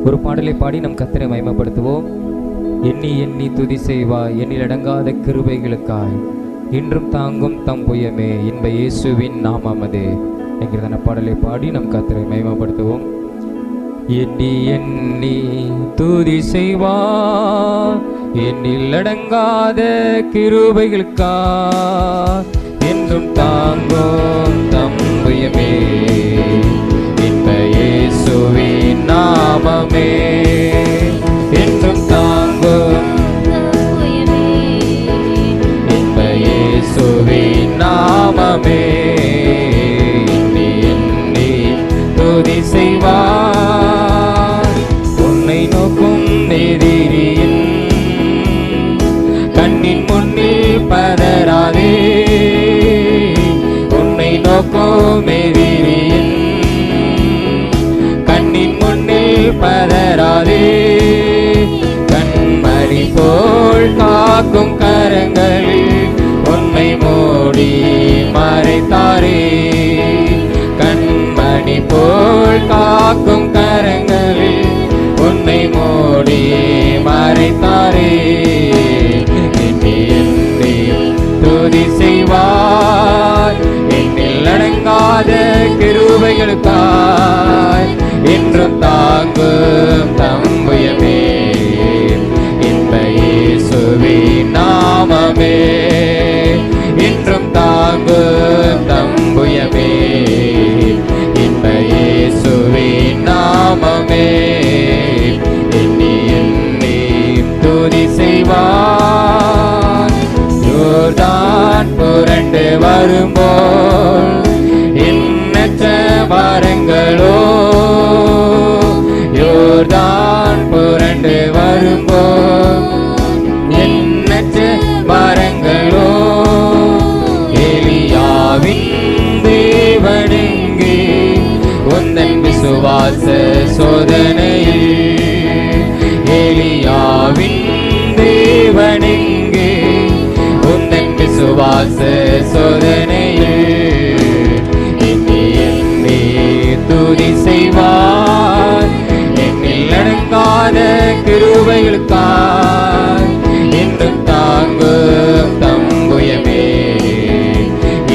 ஒரு பாடலை பாடி நம் கர்த்தரை மகிமைப்படுத்துவோம். எண்ணி எண்ணி துதி செய்வாய் எண்ணில் அடங்காத கிருபைகளுக்காய் இன்றும் தாங்கும் தம் புயமே இன்ப இயேசுவின் நாமமதே என்கிறதான பாடலை பாடி நம் கர்த்தரை மகிமைப்படுத்துவோம். எண்ணி எண்ணி துதி செய்வாய் எண்ணில் அடங்காத கிருபைகளுக்காய் என்றும் தாங்கும் தம் புயமே இன்ப இயேசுவின் நாமமே என்றும் தாங்கும் இன்ப இயேசுவின் நாமமே எண்ணி எண்ணி துதி செய்வார் உன்னை நோக்கும் எதிரியின் கண்ணின் முன்னில் பதறாதே உன்னை நோக்கும் எதிரியின் கண்ணின் முன்னில் பதறாதே கண்மணி போல் காக்கும் கரங்களில் உன்னை மூடி மறைத்தாரே கண்மணி போல் காக்கும் கரங்களில் உன்னை மூடி மறைத்தாரே துதி செய்வார் எண்ணில் அடங்காத கிருபைகளுக்காய் என்றும் தாங்கும் தம் புயமே இன்ப இயேசுவின் நாமமே என்றும் தாங்கும் தம் புயமே இன்ப இயேசுவின் நாமமே எண்ணி எண்ணி துதி செய்வார் யோர்தான் புரண்டு வரும்போல் எண்ணற்ற மரங்களோ யோர்தான் புரண்டு வரும்போல் எண்ணற்ற மரங்களோ எலியாவின் தேவனெங்கே உந்தன் விசுவாச சோதனையில் எலியாவின் தேவனெங்கே உந்தன் விசுவாச சோதனையில் எண்ணி எண்ணி துதி செய்வார் எண்ணில் அடங்காத கிருபைகளுக்காய் என்றும் தாங்கும் தம் புயமே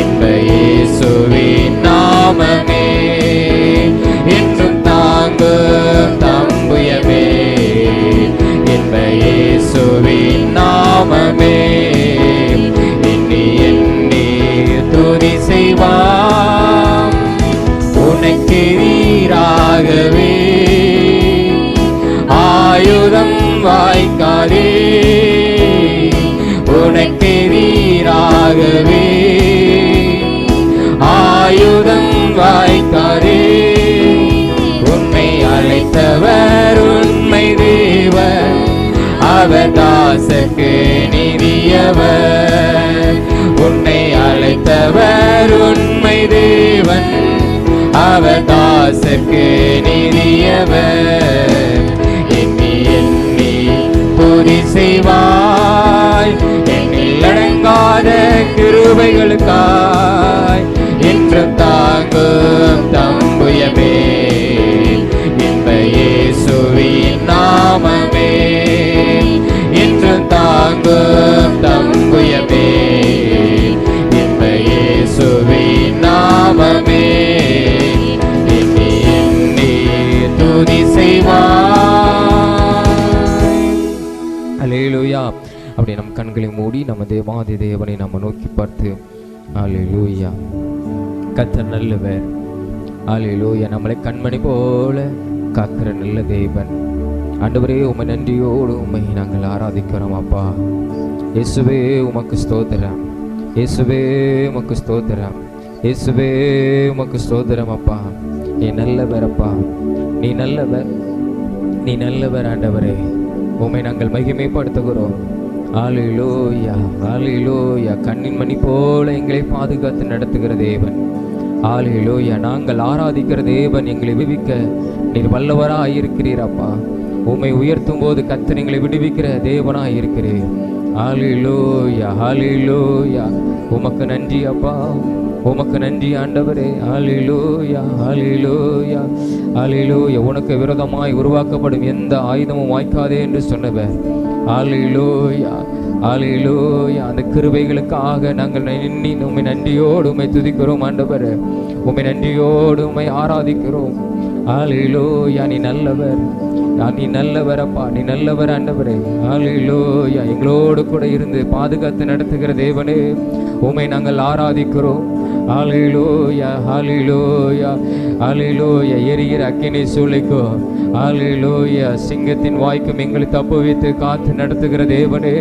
இன்ப இயேசுவின் நாமமே என்றும் தாங்கும் தம் புயமே இன்ப இயேசுவின் நாமமே எண்ணி எண்ணி துதி செய்வார் உனக்கெதிராகவே ஆயுதம் வாய்க்காதே உனக்கெதிராகவே ஆயுதம் வாய்க்காதே உன்னை அழைத்தவர் உண்மை தேவர் அவர் தாசக்கு நீதியவர் உன்னை அழைத்தவர் உண்மை தேவன் அவர் தாசக்கு நீதியவர் எண்ணி எண்ணி துதி செய்வாய் எண்ணில் அடங்காத கிருபைகளுக்காய் என்றும் தாங்கும் தம் புயமே இன்ப இயேசுவின் நாமமே என்றும் தாங்கும் தம் புயமே இன்ப இயேசுவின் நாமமே எண்ணி எண்ணி துதி செய்வாய். அல்லேலூயா. அப்படி நம் கண்களை மூடி நம்ம தேவாதி தேவனை நம்ம நோக்கி பார்த்து அல்லேலூயா கர்த்தர் நல்லவர் அல்லேலூயா நம்மளை கண்மணி போல காக்கிற நல்ல தேவன் ஆண்டவரே உம்மை நன்றியோடு உம்மை நாங்கள் ஆராதிக்கிறோம் அப்பா. இயேசுவே உமக்கு ஸ்தோத்திரம் இயேசுவே உமக்கு ஸ்தோத்திரம் இயேசுவே உமக்கு ஸ்தோத்திரம் அப்பா. நீ நல்லவர் அப்பா நீ நல்லவர் நீ நல்லவர் ஆண்டவரே உம்மை நாங்கள் மகிமைப்படுத்துகிறோம். அல்லேலூயா அல்லேலூயா. கண்ணின் மணி போல எங்களை பாதுகாத்து நடத்துகிற தேவன் அல்லேலூயா. நாங்கள் ஆராதிக்கிற தேவன் எங்களை விடுவிக்க நீர் வல்லவராய் இருக்கிறீர் அப்பா. உம்மை உயர்த்தும் போது கர்த்தர் எங்களை விடுவிக்கிற தேவனாய் இருக்கிறீர். அல்லேலூயா அல்லேலூயா. உமக்கு நன்றி அப்பா உமக்கு நன்றி ஆண்டவரே. ஹல்லேலூயா, ஹல்லேலூயா, ஹல்லேலூயா. உனக்கு விரோதமாய் உருவாக்கப்படும் எந்த ஆயுதமும் வாய்க்காதே என்று சொன்னவர். ஹல்லேலூயா, ஹல்லேலூயா. அந்த கிருபைகளுக்காக நாங்கள் எண்ணி உம்மை நன்றியோடு உம்மை துதிக்கிறோம் ஆண்டவரே. உம்மை நன்றியோடு உம்மை ஆராதிக்கிறோம். ஹல்லேலூயா. நீ நல்லவர், நீ நல்லவர் அப்பா, நீ நல்லவர் ஆண்டவரே. ஹல்லேலூயா. எங்களோடு கூட இருந்து பாதுகாத்து நடத்துகிற தேவனே, உம்மை நாங்கள் ஆராதிக்கிறோம். ஹல்லேலூயா, ஹல்லேலூயா, ஹல்லேலூயா. எரிகிற அக்கினி சூளைக்கோ, ஹல்லேலூயா, சிங்கத்தின் வாய்க்கும் எங்களை தப்புவித்து காத்து நடத்துகிற தேவனே,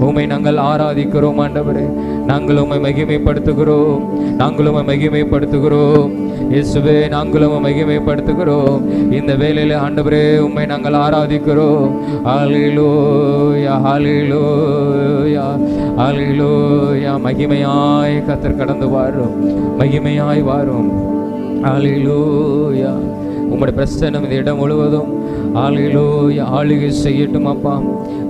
உம்மை நாங்கள் ஆராதிக்கிறோம் ஆண்டவரே. நாங்கள் உம்மை மகிமைப்படுத்துகிறோம், நாங்கள் உம்மை மகிமைப்படுத்துகிறோம் இயேசுவே, நாங்கள் உம்மை மகிமைப்படுத்துகிறோம். இந்த வேளையில ஆண்டவரே உம்மை நாங்கள் ஆராதிக்கிறோம். ஹல்லேலூயா, ஹல்லேலூயா, ஹல்லேலூயா. மகிமையாய் கர்த்தர் கடந்து வாரும், மகிமையாய் வாரும். ஹல்லேலூயா. உம்முடைய பிரசன்னம் இந்த இடம் முழுவதும் ஹல்லேலூயா ஆளுகை செய்யட்டும் அப்பா,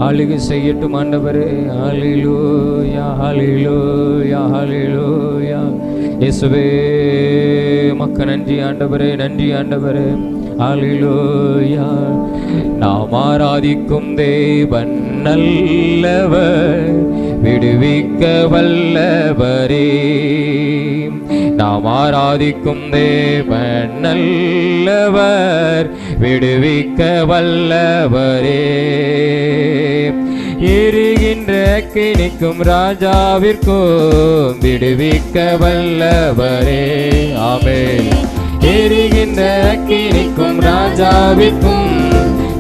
ஆளுகை செய்யட்டும் ஆண்டவரே. ஹல்லேலூயா, ஹல்லேலூயா, ஹல்லேலூயா. இயேசுவே மக்க நன்றி ஆண்டவரே, நன்றி ஆண்டவரே. ஹல்லேலூயா. நாம் ஆராதிக்கும் தேவன் நல்லவர், விடுவிக்க வல்லவரே. நாம் ஆராதிக்கும் தேவன் நல்லவர், விடுவிக்க வல்லவரே. எரிகின்ற அக்கினிக்கும் ராஜாவிற்கும் விடுவிக்க வல்லவரே. ஆமென். எரிகின்ற அக்கினிக்கும் ராஜாவிற்கும்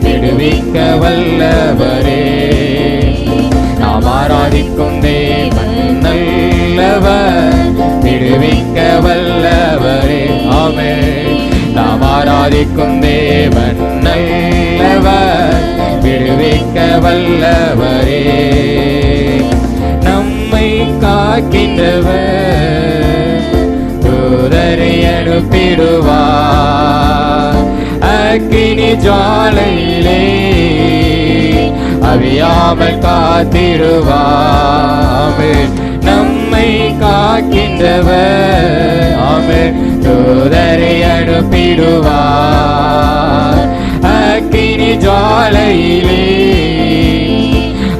விடுவிக்க வல்லவரே. நாம் ஆராதிக்கும் தேவன் நல்லவர், விடுவிக்க வல்லவரே. ஆமென். நாம் ஆராதிக்கும் தேவன் நல்லவர், விடுவிக்க வல்லவரே. நம்மை காக்கின்றவர் தூதரை அனுப்பிடுவார். அக்கினி ஜுவாலையிலே அவியாமல் காத்திடுவார். நம்மை காக்கின்றவர் ஆமென் தூதரை அனுப்பிடுவார். அக்கினி ஜுவாலையிலே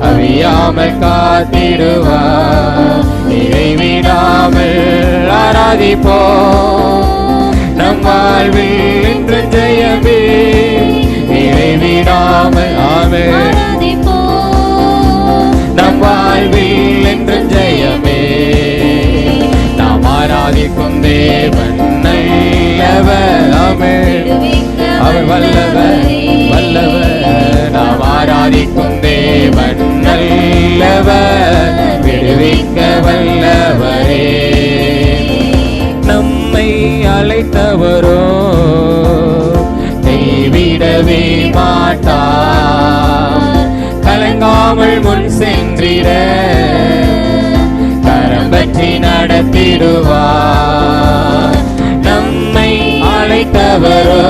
அவியாமல் காத்திடுவார். இறைவிடாமல் ஆராதிப்போம், நம் வாழ்வில் இன்று ஜெயமே. இறைவிடாமல் ஆமென் நம் வாழ்வில் என்று ஜெயமே. நாம் ஆராதிக்கும் தேவன் நல்லவர். ஆமென். அவர் வல்லவர், வல்லவர். நாம் ஆராதிக்கும் தேவன் நல்லவர், விடுவிக்க வல்லவரே. நம்மை அழைத்தவரோ கைவிடவே மாட்டார். கலங்காமல் முன் சென்றிட கரம் பற்றி நடத்திடுவார். நம்மை அழைத்தவரோ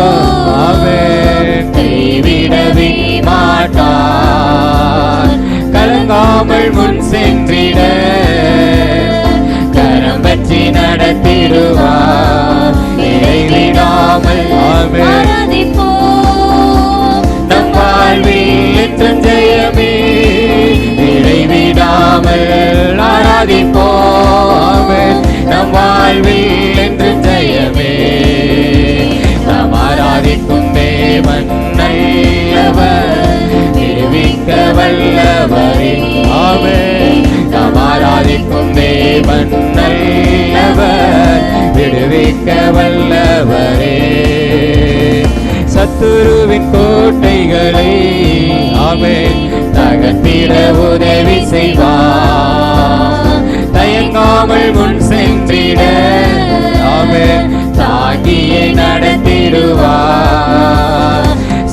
அவர் கைவிடவே மாட்டார். கலங்காமல் முன் சென்றிட கரம் பற்றி நடத்திடுவார். இறைவிடாமல் ஆமென் நம் வாழ்வில் என்றும் ஜெயமே. இறைவிடாமல் ஆராதிப்போம், நம் வாழ்வில் என்றும் ஜெயமே. நாம் ஆராதிக்கும் தேவன் நல்லவர், விடுவிக்க வல்லவரே. ஆமென். நாம் ஆராதிக்கும் தேவன் நல்லவர், விடுவிக்க வல்லவரே. சத்துருவின் கோட்டைகளை ஆமென் தகர்த்திட உதவி செய்வார். தயங்காமல் முன் சென்றிட ஆமென் தாங்கியே நடத்திடுவார்.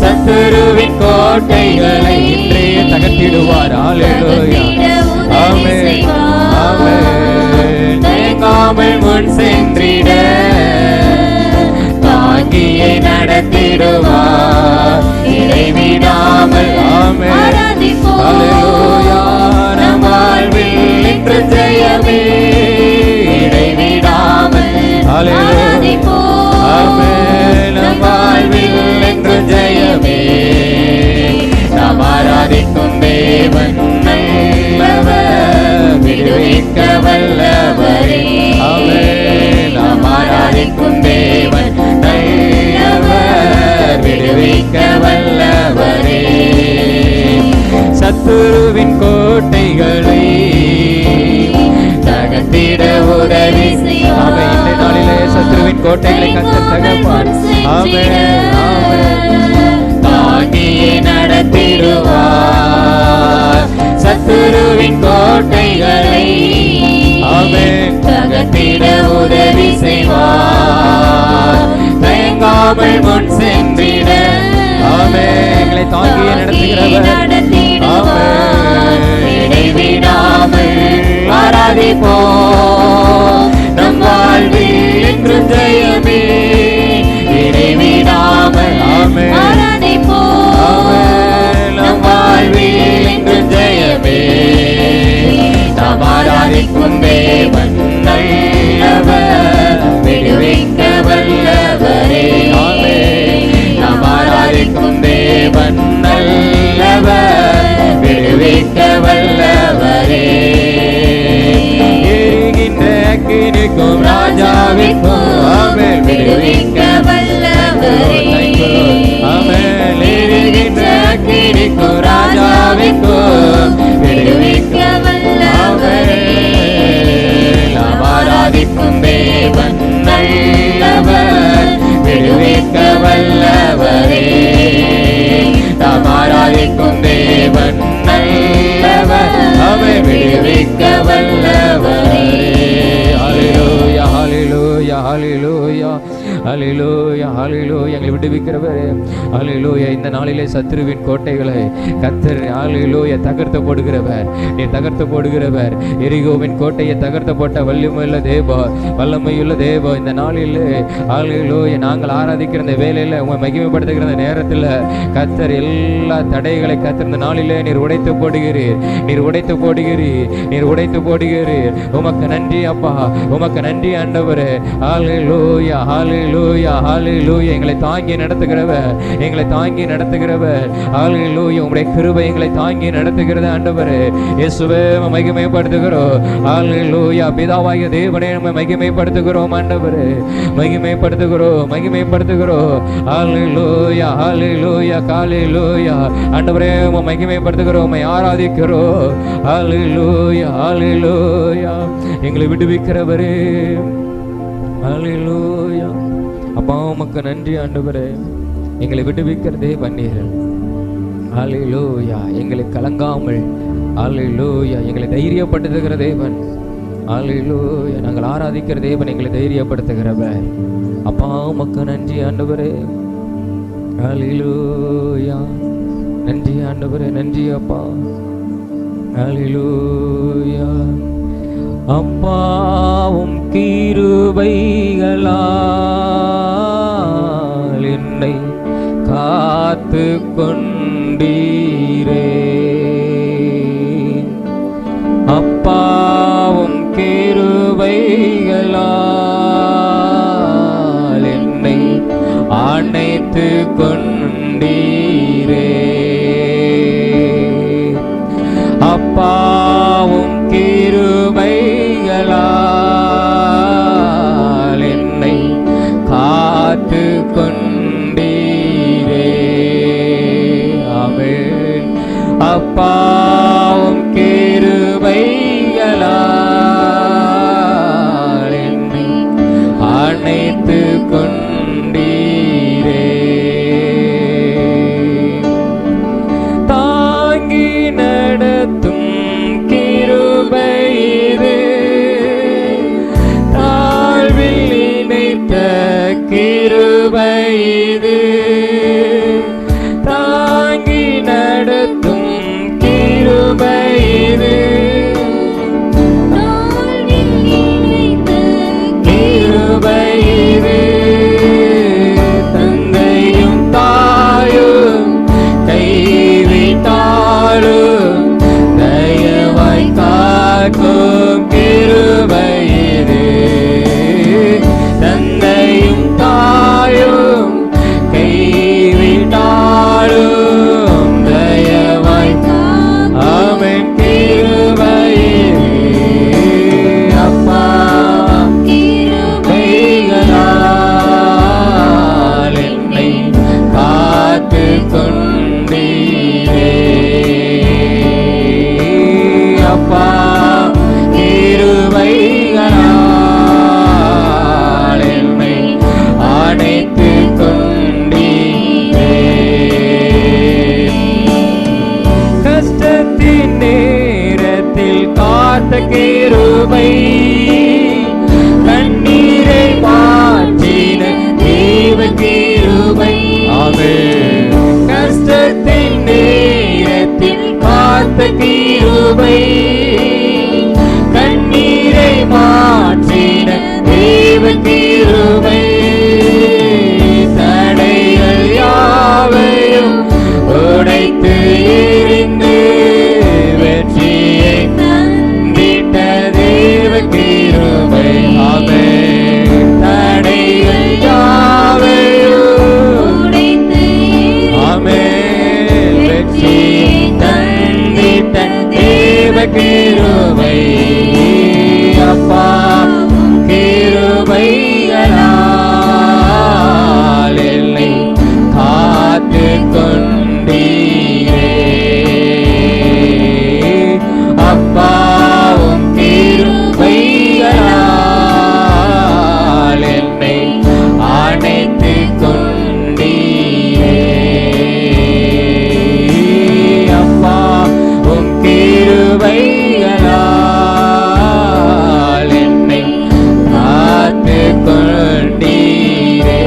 சத்துருவின் கோட்டைகளை இன்றே தகர்த்திடுவார். ஹல்லேலூயா. ஆமென், ஆமென். தயங்காமல் முன் சென்றிட தாங்கியே நடத்திடுவார். இறைவிடாமல் ஆமென் ஹல்லேலூயா நம் வாழ்வில் இன்று ஜெயமே. இறைவிடாமல் ஜெயமே. நாம் ஆராதிக்கும் தேவன் நல்லவர், விடுவிக்க வல்லவரே. நாம் ஆராதிக்கும் தேவன் நல்லவர், விடுவிக்க வல்லவரே. சத்துருவின் கோட்டைகளை தகர்த்திட உதவி செய்வார். இந்த நாளிலே சத்துருவின் கோட்டைகளை கர்த்தர் தகர்ப்பார். தாங்கியே நடத்திடுவார். சத்துருவின் கோட்டைகளை தகர்த்திட உதவி செய்வார். தயங்காமல் முன் சென்றிட எங்களை தாங்கியே நடத்துகிறவர். இடைவிடாமல் ஆராதிப்போம், நம் வாழ்வில் என்று ஜெயமே. இடைவிடாமல் ஆராதிப்போம், நம் வாழ்வில் என்று ஜெயமே. நாம் ஆராதிக்கும் தேவன் நல்லவர், விடுவிக்க வல்லவரே. நாம் ஆராதிக்கும் தேவன் நல்லவர், விடுவிக்க வல்லவரே. எரிகின்ற அக்கினிக்கும் ராஜாவிற்கும் விடுவிக்க வல்லவரே. எரிகின்ற அக்கினிக்கும் ராஜாவிற்கும் விடுவிக்க வல்லவரே. நாம் ஆராதிக்கும் தேவன் நல்லவர், விடுவிக்க வல்லவரே. நாம் ஆராதிக்கும் தேவன் நல்லவர், அவர் விடுவிக்க வல்லவரே. ஹல்லேலூயா ஹல்லேலூயா ஹல்லேலூயா ஹல்லேலூயா ஹல்லேலூயா. எங்களை விடுவிக்கிறவரே ஹல்லேலூயா. இந்த நாளிலே சத்துருவின் கோட்டைகளை கர்த்தர் ஹல்லேலூயா தகர்த்து போடுகிறவர். நீ தகர்த்து போடுகிறவர். எரிகோவின் கோட்டையை தகர்த்து போட்ட வல்லமையுள்ள தேவா, வல்லமையுள்ள தேவா. இந்த நாளிலே ஹல்லேலூயா நாங்கள் ஆராதிக்கிற இந்த வேலையில் உங்களை மகிமைப்படுத்துகிற இந்த நேரத்தில் கர்த்தர் எல்லா தடைகளை கர்த்தர் இந்த நாளிலே நீர் உடைத்து போடுகிறீர். நீர் உடைத்து போடுகிறீர். நீர் உடைத்து போடுகிறீர். உமக்கு நன்றி அப்பா, உமக்கு நன்றி ஆண்டவரே. ஹல்லேலூயா ஹல்லேலூயா ஹல்லேலூயா. எங்களை தாங்கி நடத்துகிறவர், எங்களை தாங்கி நடத்துகிறவர். ஹல்லேலூயா. உம்முடைய கிருபை எங்களை தாங்கி நடத்துகிறது ஆண்டவரே. இயேசுவே மகிமைப்படுத்துகிறோம். ஹல்லேலூயா. பிதாவாகிய தேவனே நம்ம மகிமைப்படுத்துகிறோம் ஆண்டவரே. மகிமைப்படுத்துகிறோம் மகிமைப்படுத்துகிறோம். ஹல்லேலூயா ஹல்லேலூயா ஹல்லேலூயா. ஆண்டவரே உம்மை மகிமைப்படுத்துகிறோம், உம்மை ஆராதிக்கிறோம். ஹல்லேலூயா ஹல்லேலூயா. எங்களை விடுவிக்கிறவரே ஹல்லேலூயா. அப்பா உமக்கு நன்றி ஆண்டவரே. எங்களை விடுவிக்கிறதே பண்ணீர்கள். ஹல்லேலூயா. எங்களை கலங்காமல் ஹல்லேலூயா எங்களை தைரியப்படுத்துகிற தேவன். ஹல்லேலூயா. நாங்கள் ஆராதிக்கிற தேவன் எங்களை தைரியப்படுத்துகிறவர். அப்பா உமக்கு நன்றி ஆண்டவரே. ஹல்லேலூயா. நன்றி ஆண்டவரே, நன்றி அப்பா. ஹல்லேலூயா. அப்பாவும் கிருபைகளால் என்னை காத்து கொண்டீரே. அப்பாவும் கிருபைகளால் என்னை அணைத்து கொண்டீரே. அப்பாவும் கிருபைகளால் என்னை காத்து கொண்டீரே. ஆமென். அப்பாவும் கிருபைகளால் கிருபை, கண்ணீரை மாற்றின தேவ கிருபை. ஆமென். கஷ்டத்தின் நேரத்தில் காத்த கிருபை, கண்ணீரை மாற்றின தேவ கிருபை. தடைகள் யாவையும் உடைத்து எறிந்து வெற்றியை தந்திட்ட தேவ கிருபை. ஆமென். தடைகள் யாவையும் உடைத்து, ஆமென், வெற்றியை தந்திட்ட தேவ கிருபை. அப்பா கிருபைகளால் என்னை காத்து கொண்டீரே. அப்பாவும் கிருபைகளால் என்னை அணைத்து கொண்டீரே. அப்பாவும் கிருபைகளால் என்னை காத்து கொண்டீரே.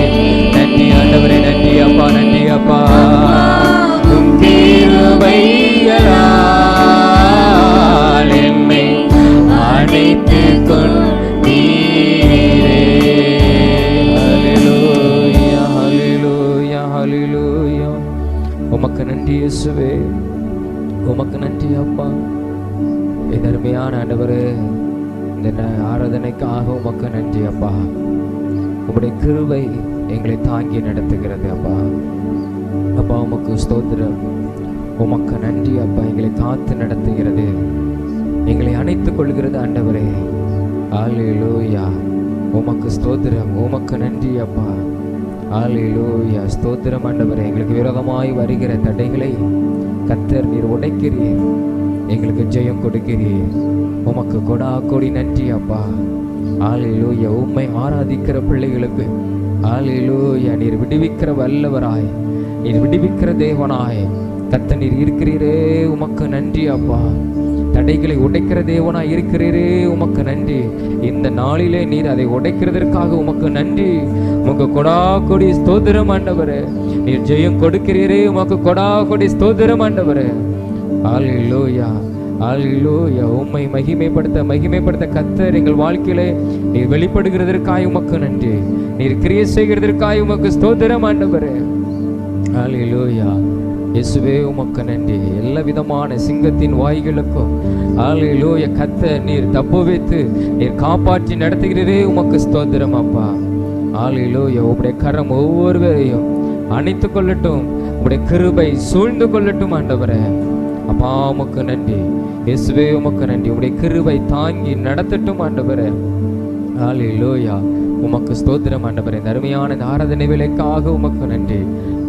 நன்றி ஆண்டவரே, நன்றி அப்பா, நன்றி அப்பா. உம் கிருபைகளால் என்னை அணைத்து கொண்டீரே. ஹல்லேலூயா, ஹல்லேலூயா, ஹல்லேலூயா. உமக்கு நன்றி இயேசுவே, உமக்கு நன்றி அப்பா. இந்த அருமையான ஆண்டவரே, இந்த ஆராதனைக்காக உமக்கு நன்றி அப்பா. உம்முடைய கிருபை எங்களை தாங்கி நடத்துகிறது அப்பா. அப்பா உமக்கு ஸ்தோத்திரம், உமக்கு நன்றி அப்பா. எங்களை காத்து நடத்துகிறது, எங்களை அணைத்துக் கொள்கிறது ஆண்டவரே. ஹல்லேலூயா, உமக்கு ஸ்தோத்திரம், உமக்கு நன்றி அப்பா. ஹல்லேலூயா, ஸ்தோத்திரம் ஆண்டவரே. எங்களுக்கு விரோதமாய் வருகிற தடைகளை கர்த்தர் நீர் உடைக்கிறீர், எங்களுக்கு ஜெயம் கொடுக்கிறீர். உமக்கு கொடா கொடி நன்றி அப்பா. ஹல்லேலூயா. உம்மை ஆராதிக்கிற பிள்ளைகளுக்கு ஹல்லேலூயா, நீர் விடுவிக்கிற வல்லவராய், நீர் விடுவிக்கிற தேவனாய் கர்த்தர் நீர் இருக்கிறீரே. உமக்கு நன்றி அப்பா. தடைகளை உடைக்கிற தேவனாய் இருக்கிறீரே, உமக்கு நன்றி. இந்த நாளிலே நீர் அதை உடைக்கிறதற்காக உமக்கு நன்றி. உமக்கு கொடா கொடி ஸ்தோத்திரம் ஆண்டவரே. நீர் ஜெயம் கொடுக்கிறீரே, உமக்கு கொடா கொடி ஸ்தோத்திரம் ஆண்டவரே. ஹல்லேலூயா, ஹல்லேலூயா. உம்மை மகிமைப்படுத்த கர்த்தர் எங்கள் வாழ்க்கையிலே நீர் வெளிப்படுகிறதற்காய் உமக்கு நன்றி. நீர் கிரியை செய்கிறதற்காய் உமக்கு ஸ்தோத்திரம் ஆண்டவரே. ஹல்லேலூயா. இயேசுவே உமக்கு நன்றி. எல்லா விதமான சிங்கத்தின் வாய்களுக்கும் ஹல்லேலூயா கர்த்தர் நீர் தப்புவித்து நீர் காப்பாற்றி நடத்துகிறீரே, உமக்கு ஸ்தோத்திரம் அப்பா. ஹல்லேலூயா. உம்முடைய கரம் ஒவ்வொருவரையும் அணைத்து கொள்ளட்டும், உம்முடைய கிருபை சூழ்ந்து கொள்ளட்டும் ஆண்டவரே. அப்பா உமக்கு நன்றி. இயேசுவே உமக்கு நன்றி. உம்முடைய கிருபை தாங்கி நடத்தட்டும் ஆண்டவரே. ஹல்லேலூயா. உமக்கு ஸ்தோத்திரம் ஆண்டவரே. இந்த அருமையான இந்த ஆராதனை வேளைக்காக உமக்கு நன்றி.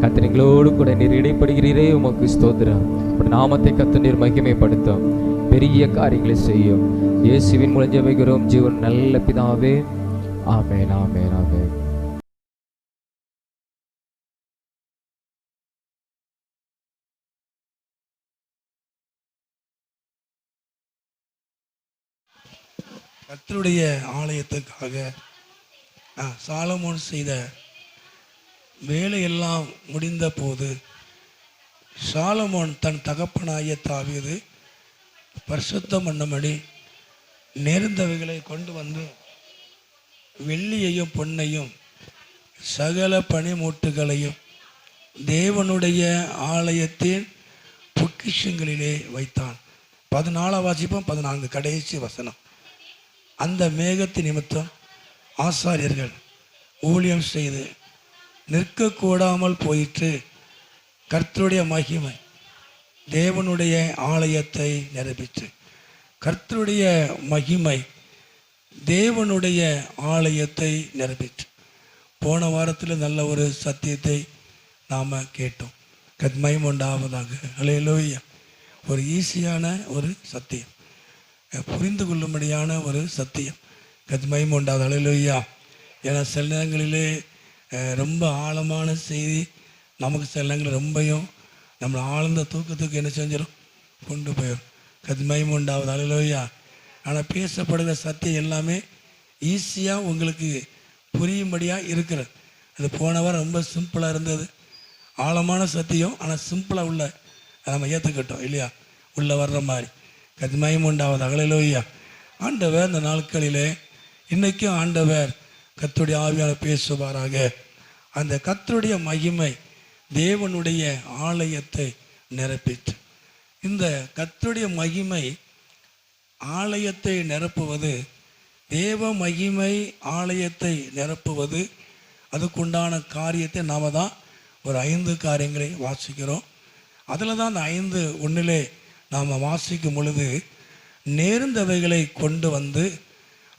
கர்த்தர் எங்களோடு கூட நீர் இடைப்படுகிறீரே, உமக்கு ஸ்தோத்திரம். உம்முடைய நாமத்தை கர்த்தர் நீர் மகிமைப்படுத்தும், பெரிய காரியங்களை செய்யும். இயேசுவின் மூலம் ஜெபிக்கிறோம் ஜீவன் நல்ல பிதாவே. ஆமென், ஆமென், ஆமென். கர்த்தருடைய ஆலயத்துக்காக சாலமோன் செய்த வேலையெல்லாம் முடிந்த போது சாலமோன் தன் தகப்பனாகிய தாவீது பரிசுத்தம் பண்ணும்படி நேர்ந்தவைகளை கொண்டு வந்து வெள்ளியையும் பொன்னையும் சகல பனிமூட்டுகளையும் தேவனுடைய ஆலயத்தின் பொக்கிஷங்களிலே வைத்தான். 14 வாசிப்போம், 14 கடைசி வசனம். அந்த மேகத்து நிமித்தம் ஆசாரியர்கள் ஊழியம் செய்து நிற்கக்கூடாமல் போயிற்று. கர்த்தருடைய மகிமை தேவனுடைய ஆலயத்தை நிரப்பிற்று. கர்த்தருடைய மகிமை தேவனுடைய ஆலயத்தை நிரப்பிற்று. போன வாரத்தில் நல்ல ஒரு சத்தியத்தை நாம் கேட்டோம். மகிமை உண்டாவதாக. ஹல்லேலூயா. ஒரு ஈஸியான ஒரு சத்தியம், புரிந்து கொள்ளும்படியான ஒரு சத்தியம். மகிமை உண்டாவது. ஹல்லேலூயா. ஏன்னா சில நேரங்களிலே ரொம்ப ஆழமான செய்தி நமக்கு சில நேரங்களில் ரொம்பவும் நம்மளை ஆழ்ந்த தூக்கத்துக்கு என்ன செஞ்சிடும், கொண்டு போயிடும். மகிமை உண்டாவது. ஹல்லேலூயா. ஆனால் பேசப்படுகிற சத்தியம் எல்லாமே ஈஸியாக உங்களுக்கு புரியும்படியாக இருக்கிறது. அது போன வாரம் ரொம்ப சிம்பிளாக இருந்தது, ஆழமான சத்தியம், ஆனால் சிம்பிளாக உள்ள நம்ம ஏற்றுக்கிட்டோம் இல்லையா, உள்ளே வர்ற மாதிரி. கத்திமயம் உண்டாவது. ஹல்லேலூயா. ஆண்டவர் இந்த நாட்களிலே இன்றைக்கும் ஆண்டவர் கர்த்தருடைய ஆவியானவர் பேசுவாராக. அந்த கர்த்தருடைய மகிமை தேவனுடைய ஆலயத்தை நிரப்பிற்று. இந்த கர்த்தருடைய மகிமை ஆலயத்தை நிரப்புவது, தேவ மகிமை ஆலயத்தை நிரப்புவது, அதுக்குண்டான காரியத்தை நாம் தான் ஒரு 5 காரியங்களை வாசிக்கிறோம். அதில் தான் அந்த 5:1 நாம் வாசிக்கும் பொழுது, நேர்ந்தவைகளை கொண்டு வந்து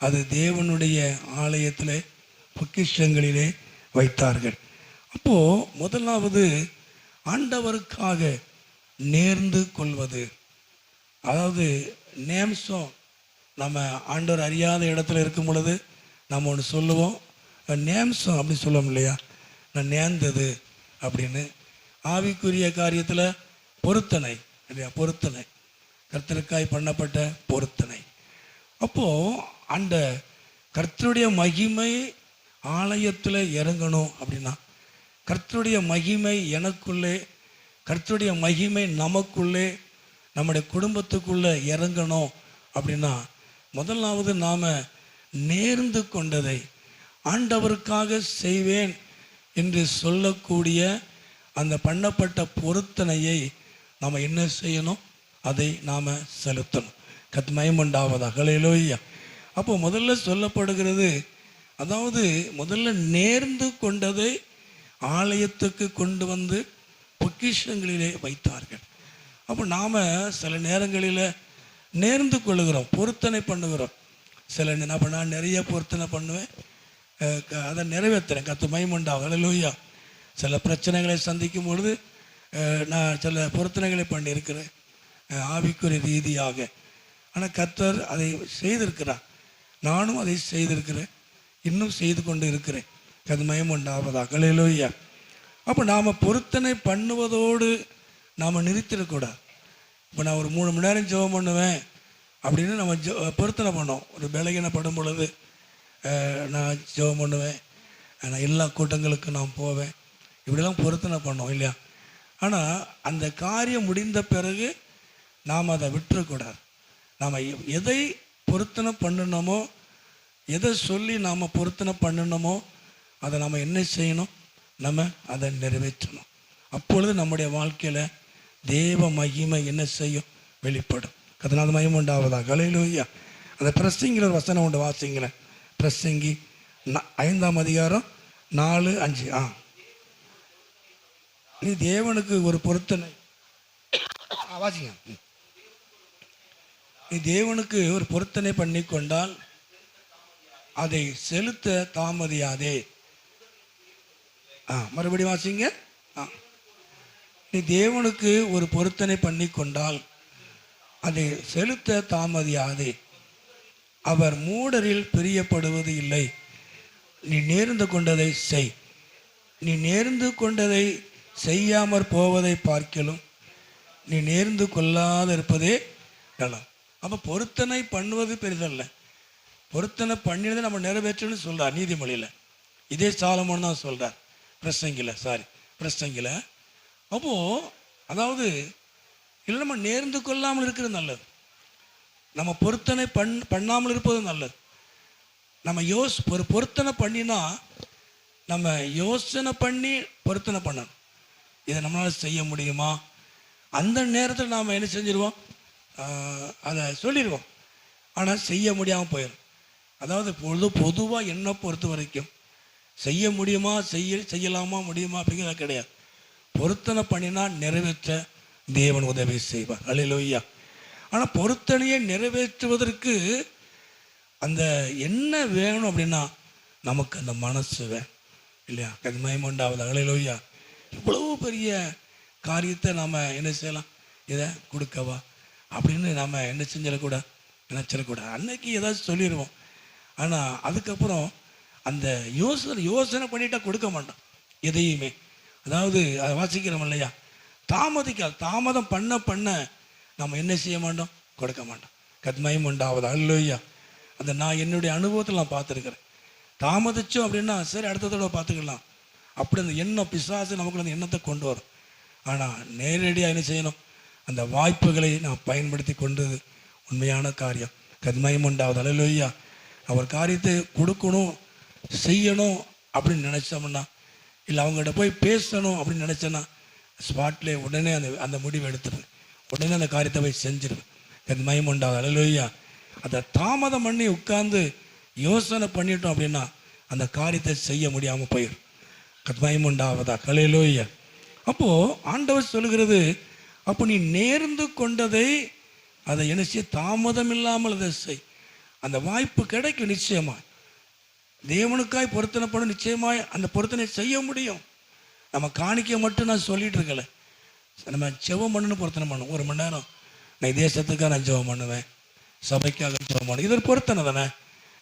அது தேவனுடைய ஆலயத்தில் பொக்கிஷங்களிலே வைத்தார்கள். அப்போது முதலாவது ஆண்டவருக்காக நேர்ந்து கொள்வது. அதாவது நேம்சம், நம்ம ஆண்டவர் அறியாத இடத்துல இருக்கும் பொழுது நம்ம ஒன்று சொல்லுவோம், நேம்சம் அப்படின்னு சொல்லுவோம் இல்லையா, நான் நேர்ந்தது அப்படின்னு. ஆவிக்குரிய காரியத்தில் பொருத்தனை இல்லையா, பொருத்தனை, கர்த்தருக்காய் பண்ணப்பட்ட பொருத்தனை. அப்போது அந்த கர்த்தருடைய மகிமை ஆலயத்தில் இறங்கணும் அப்படின்னா, கர்த்தருடைய மகிமை எனக்குள்ளே, கர்த்தருடைய மகிமை நமக்குள்ளே, நம்முடைய குடும்பத்துக்குள்ளே இறங்கணும் அப்படின்னா, முதலாவது நாம் நேர்ந்து கொண்டதை ஆண்டவருக்காக செய்வேன் என்று சொல்லக்கூடிய அந்த பண்ணப்பட்ட பொருத்தனையை நாம் என்ன செய்யணும், அதை நாம் செலுத்தணும். கர்த்தருக்கு உண்டாவதாக. ஹல்லேலூயா. அப்போ முதல்ல சொல்லப்படுகிறது, அதாவது முதல்ல நேர்ந்து கொண்டதை ஆலயத்துக்கு கொண்டு வந்து பொக்கிஷங்களிலே வைத்தார்கள். அப்போ நாம் சில நேரங்களில் நேர்ந்து கொள்ளுகிறோம், பொருத்தனை பண்ணுகிறோம். சில நான் நிறைய பொருத்தனை பண்ணுவேன், அதை நிறைவேற்றுறேன். கர்த்தருக்கு மகிமை உண்டாகும். ஹல்லேலூயா. சில பிரச்சனைகளை சந்திக்கும் பொழுது நான் சில பொருத்தனைகளை பண்ணியிருக்கிறேன் ஆவிக்குரிய ரீதியாக. ஆனால் கர்த்தர் அதை செய்திருக்கிறார், நானும் அதை செய்திருக்கிறேன், இன்னும் செய்து கொண்டு இருக்கிறேன். கர்த்தருக்கு மகிமை உண்டாவதாக. ஹல்லேலூயா. அப்போ நாம் பொருத்தனை பண்ணுவதோடு நாம் நிறுத்திடக்கூடாது. இப்போ நான் ஒரு 3 மணி நேரம் ஜெபம் பண்ணுவேன் அப்படின்னு நம்ம பொருத்தனை பண்ணோம். ஒரு பலகீனப்படும் பொழுது நான் ஜெபம் பண்ணுவேன், நான் எல்லா கூட்டங்களுக்கும் நான் போவேன், இப்படிலாம் பொருத்தனை பண்ணோம் இல்லையா. ஆனால் அந்த காரியம் முடிந்த பிறகு நாம் அதை விட்டுறக்கூடாது. நாம் எதை பொருத்தனை பண்ணணுமோ, எதை சொல்லி நாம் பொருத்தனை பண்ணணுமோ, அதை நாம் என்ன செய்யணும், நம்ம அதை நிறைவேற்றணும். அப்பொழுது நம்முடைய வாழ்க்கையில் தேவ மகிமை என்ன செய்யும், வெளிப்படும். கர்த்தருக்கு மகிமை உண்டாவதாக. ஹல்லேலூயா. அந்த பிரசங்கிற வசனம் உண்டு, வாசிங்களேன். பிரசங்கி 5ஆம் அதிகாரம் 4-5. நீ தேவனுக்கு ஒரு பொருத்தனை வாசிங்க. நீ தேவனுக்கு ஒரு பொருத்தனை பண்ணி கொண்டால் அதை செலுத்த தாமதியாதே. மறுபடியும் வாசிங்க. நீ தேவனுக்கு ஒரு பொருத்தனை பண்ணி கொண்டால் அதை செலுத்த தாமதியாதே. அவர் மூடரில் பிரியப்படுவது இல்லை. நீ நேர்ந்து கொண்டதை செய். நீ நேர்ந்து கொண்டதை செய்யாமற் போவதை பார்க்கலும் நீ நேர்ந்து கொள்ளாத இருப்பதே நலம். அப்போ பொருத்தனை பண்ணுவது பெரிதல்ல, பொருத்தனை பண்ணினதை நம்ம நிறைவேற்றணும்னு சொல்கிறார் நீதிமொழியில். இதே சாலமோன் தான் சொல்கிறார் பிரசங்கில். அப்போது அதாவது இல்லை, நம்ம நேர்ந்து கொள்ளாமல் இருக்கிறது நல்லது, நம்ம பொருத்தனை பண்ணாமல் இருப்பது நல்லது. நம்ம ஒரு பொருத்தனை பண்ணினா நம்ம யோசனை பண்ணி பொருத்தனை பண்ணணும், இதை நம்மளால் செய்ய முடியுமா. அந்த நேரத்தில் நாம் என்ன செஞ்சிருவோம், அதை சொல்லிடுவோம், ஆனால் செய்ய முடியாமல் போயிடும். அதாவது பொதுவாக என்னை பொறுத்த வரைக்கும் செய்ய முடியுமா, செய்யலாமா, முடியுமா அப்படிங்கிறது கிடையாது. பொருத்தனை பண்ணினா நிறைவேற்ற தேவன் உதவி செய்வார். ஹல்லேலூயா. ஆனால் பொருத்தனையை நிறைவேற்றுவதற்கு அந்த என்ன வேணும் அப்படின்னா, நமக்கு அந்த மனசு வேணும் இல்லையா. கர்த்தருக்கு உண்டாவது. ஹல்லேலூயா. இவ்வளவு பெரிய காரியத்தை நாம் என்ன செய்யலாம், இதை கொடுக்கவா அப்படின்னு நாம் என்ன செஞ்சிடக்கூடாது, நினச்சிடக்கூடாது. அன்னைக்கு ஏதாச்சும் சொல்லிடுவோம், ஆனால் அதுக்கப்புறம் அந்த யோசனை பண்ணிட்டா கொடுக்க மாட்டோம் எதையுமே. அதாவது அதை வாசிக்கிறோம் இல்லையா, தாமதம் பண்ண நம்ம என்ன செய்ய மாட்டோம், கொடுக்க மாட்டோம். கத்மயம் உண்டாவது. அல்லேலூயா. அந்த நான் என்னுடைய அனுபவத்தில் நான் பார்த்துருக்கிறேன். தாமதிச்சோம் அப்படின்னா சரி அடுத்த தடவை பார்த்துக்கலாம், அப்படி அந்த எண்ணம் பிசாசு நமக்கு அந்த எண்ணத்தை கொண்டு வரும். ஆனால் நேரடியாக என்ன செய்யணும், அந்த வாய்ப்புகளை நான் பயன்படுத்தி கொண்டது உண்மையான காரியம். கத்மயம் உண்டாவது. அல்லேலூயா. அவர் காரியத்தை கொடுக்கணும் செய்யணும் அப்படின்னு நினச்சோம்னா, இல்லை அவங்ககிட்ட போய் பேசணும் அப்படின்னு நினச்சேன்னா ஸ்பாட்லேயே உடனே அந்த முடிவை எடுத்துருவேன், உடனே அந்த காரியத்தை போய் செஞ்சிருவேன். கத்மயம் உண்டாவது. அல்லேலூயா. அதை தாமதம் பண்ணி உட்கார்ந்து யோசனை பண்ணிட்டோம் அப்படின்னா அந்த காரியத்தை செய்ய முடியாமல் போயிடும். கத்மயம் உண்டாவதா. அல்லேலூயா. அப்போது ஆண்டவர் சொல்கிறது, அப்போ நீ நேர்ந்து கொண்டதை அதை என்ன செய்ய, தாமதம் இல்லாமல் அதை செய். அந்த வாய்ப்பு கிடைக்கும் நிச்சயமாக. தேவனுக்காய் பொருத்தனை பண்ண நிச்சயமாய் அந்த பொருத்தனை செய்ய முடியும். நம்ம காணிக்க மட்டும் நான் சொல்லிட்டு இருக்கல, நம்ம ஜெபம் பண்ணுன்னு பொருத்தனை பண்ணும். 1 மணி நேரம் நான் தேசத்துக்காக நான் ஜெபம் பண்ணுவேன், சபைக்காக ஜெபம் பண்ணுவேன். இது ஒரு பொருத்தனை தானே.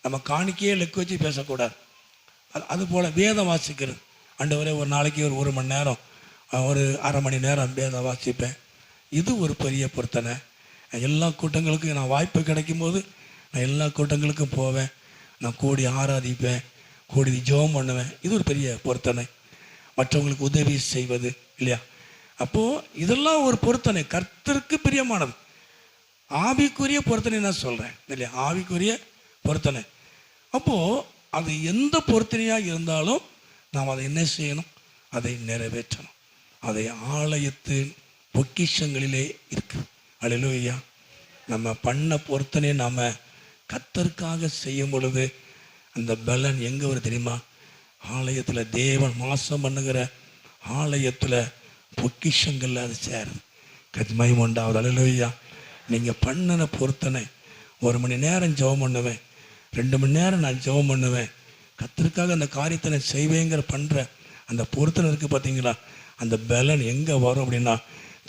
நம்ம காணிக்கையே லெக்கு வச்சு பேசக்கூடாது. அதுபோல் வேதம் வாசிக்கிறது. ஆண்டவரே ஒரு நாளைக்கு ஒரு மணி நேரம், ஒரு அரை மணி நேரம் வேதம் வாசிப்பேன். இது ஒரு பெரிய பொருத்தனை. எல்லா கூட்டங்களுக்கும் நான் வாய்ப்பு கிடைக்கும் போது நான் எல்லா கூட்டங்களுக்கும் போவேன், நான் கூடி ஆராதிப்பேன், கூடி ஜெபம் பண்ணுவேன். இது ஒரு பெரிய பொருத்தனை. மற்றவங்களுக்கு உதவி செய்வது இல்லையா. அப்போது இதெல்லாம் ஒரு பொருத்தனை, கர்த்தருக்கு பிரியமானது. ஆவிக்குரிய பொருத்தனை நான் சொல்கிறேன் இல்லையா, ஆவிக்குரிய பொருத்தனை. அப்போது அது எந்த பொருத்தனையாக இருந்தாலும் நாம் அதை என்ன செய்யணும், அதை நிறைவேற்றணும். அதை ஆலயத்தின் பொக்கிஷங்களிலே இருக்கு. அல்லேலூயா. நம்ம பண்ண பொருத்தனை நாம் கர்த்தருக்காக செய்யும் பொழுது அந்த பலன் எங்கே வரும் தெரியுமா? ஆலயத்தில் தேவன் மாசம் பண்ணுகிற ஆலயத்தில் பொக்கிஷங்களில் அது சேருது. கத்மயம் உண்டாவது. அல்லேலூயா. நீங்கள் பண்ணின பொருத்தனை 1 மணி நேரம் ஜெபம் பண்ணுவேன், 2 மணி நேரம் நான் ஜெபம் பண்ணுவேன், கர்த்தருக்காக அந்த காரியத்தை நான் செய்வேங்கிற பண்ணுற அந்த பொருத்தனை இருக்குது பார்த்தீங்களா? அந்த பலன் எங்கே வரும் அப்படின்னா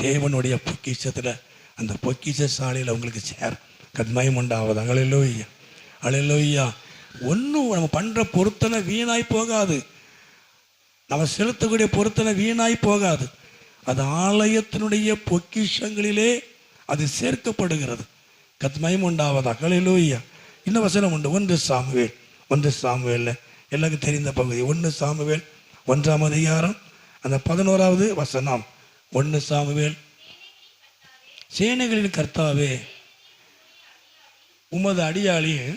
தேவனுடைய பொக்கிஷத்தில், அந்த பொக்கிஷ சாலையில் உங்களுக்கு சேரும். கத்மயம் உண்டாவது. அல்லேலூயா. அல்லேலூயா. ஒன்றும் நம்ம பண்ணுற பொருத்தனை வீணாய் போகாது, நம்ம செலுத்தக்கூடிய பொருத்தனை வீணாய் போகாது. அது ஆலயத்தினுடைய பொக்கிஷங்களிலே அது சேர்க்கப்படுகிறது. கத்மயம் உண்டாவதா. அல்லேலூயா. இன்னும் வசனம் உண்டு. 1 சாமுவேல் எல்லாருக்கும் தெரிந்த பகுதி. 1 சாமுவேல் 1ஆம் அதிகாரம் அந்த 11வது வசனம். 1 சாமுவேல். சேனைகளின் கர்த்தாவே, உமது அடியாளியை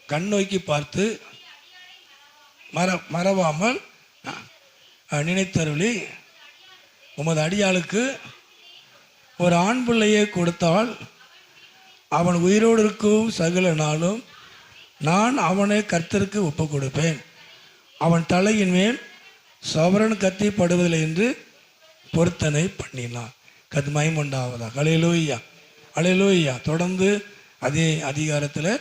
கண்ணோக்கி பார்த்து மறவாமல் நினைத்தருளி உமது அடியாளுக்கு ஒரு ஆண் பிள்ளையை கொடுத்தால் அவன் உயிரோடு இருக்கும் சகல நாளும் நான் அவனை கர்த்தருக்கு ஒப்பு கொடுப்பேன். அவன் தலையின் மேல் சவரன் கத்தி படுவதில்லை என்று பொருத்தனை பண்ணினான். கத்மயம் உண்டாவதாக. அல்லேலூயா. அல்லேலூயா. தொடர்ந்து அதே அதிகாரத்தில்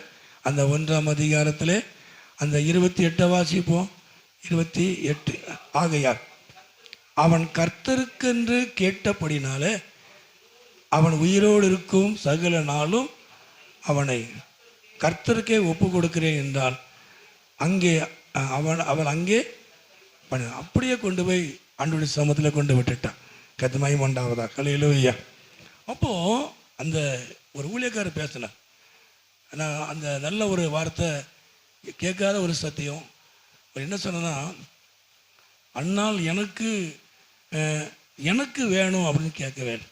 அந்த 1ஆம் அதிகாரத்தில் அந்த 28 வாசிப்போம். 28. ஆகையால் அவன் கர்த்தருக்கென்று கேட்டபடினாலே அவன் உயிரோடு இருக்கும் சகல நாளும் அவனை கர்த்தருக்கே ஒப்பு கொடுக்கிறேன் என்றால் அங்கே அவள் அங்கே அப்படியே கொண்டு போய் ஆண்டவருடைய சமூகத்தில் கொண்டு விட்டுட்டான். கத்மயம் உண்டாவதா. அல்லேலூயா. அப்போது அந்த ஒரு ஊழியக்காரர் பேசினார். நான் அந்த நல்ல ஒரு வார்த்தை, கேட்காத ஒரு சத்தியம். என்ன சொன்னா, அண்ணால் எனக்கு வேணும் அப்படின்னு கேட்கவே இல்லை,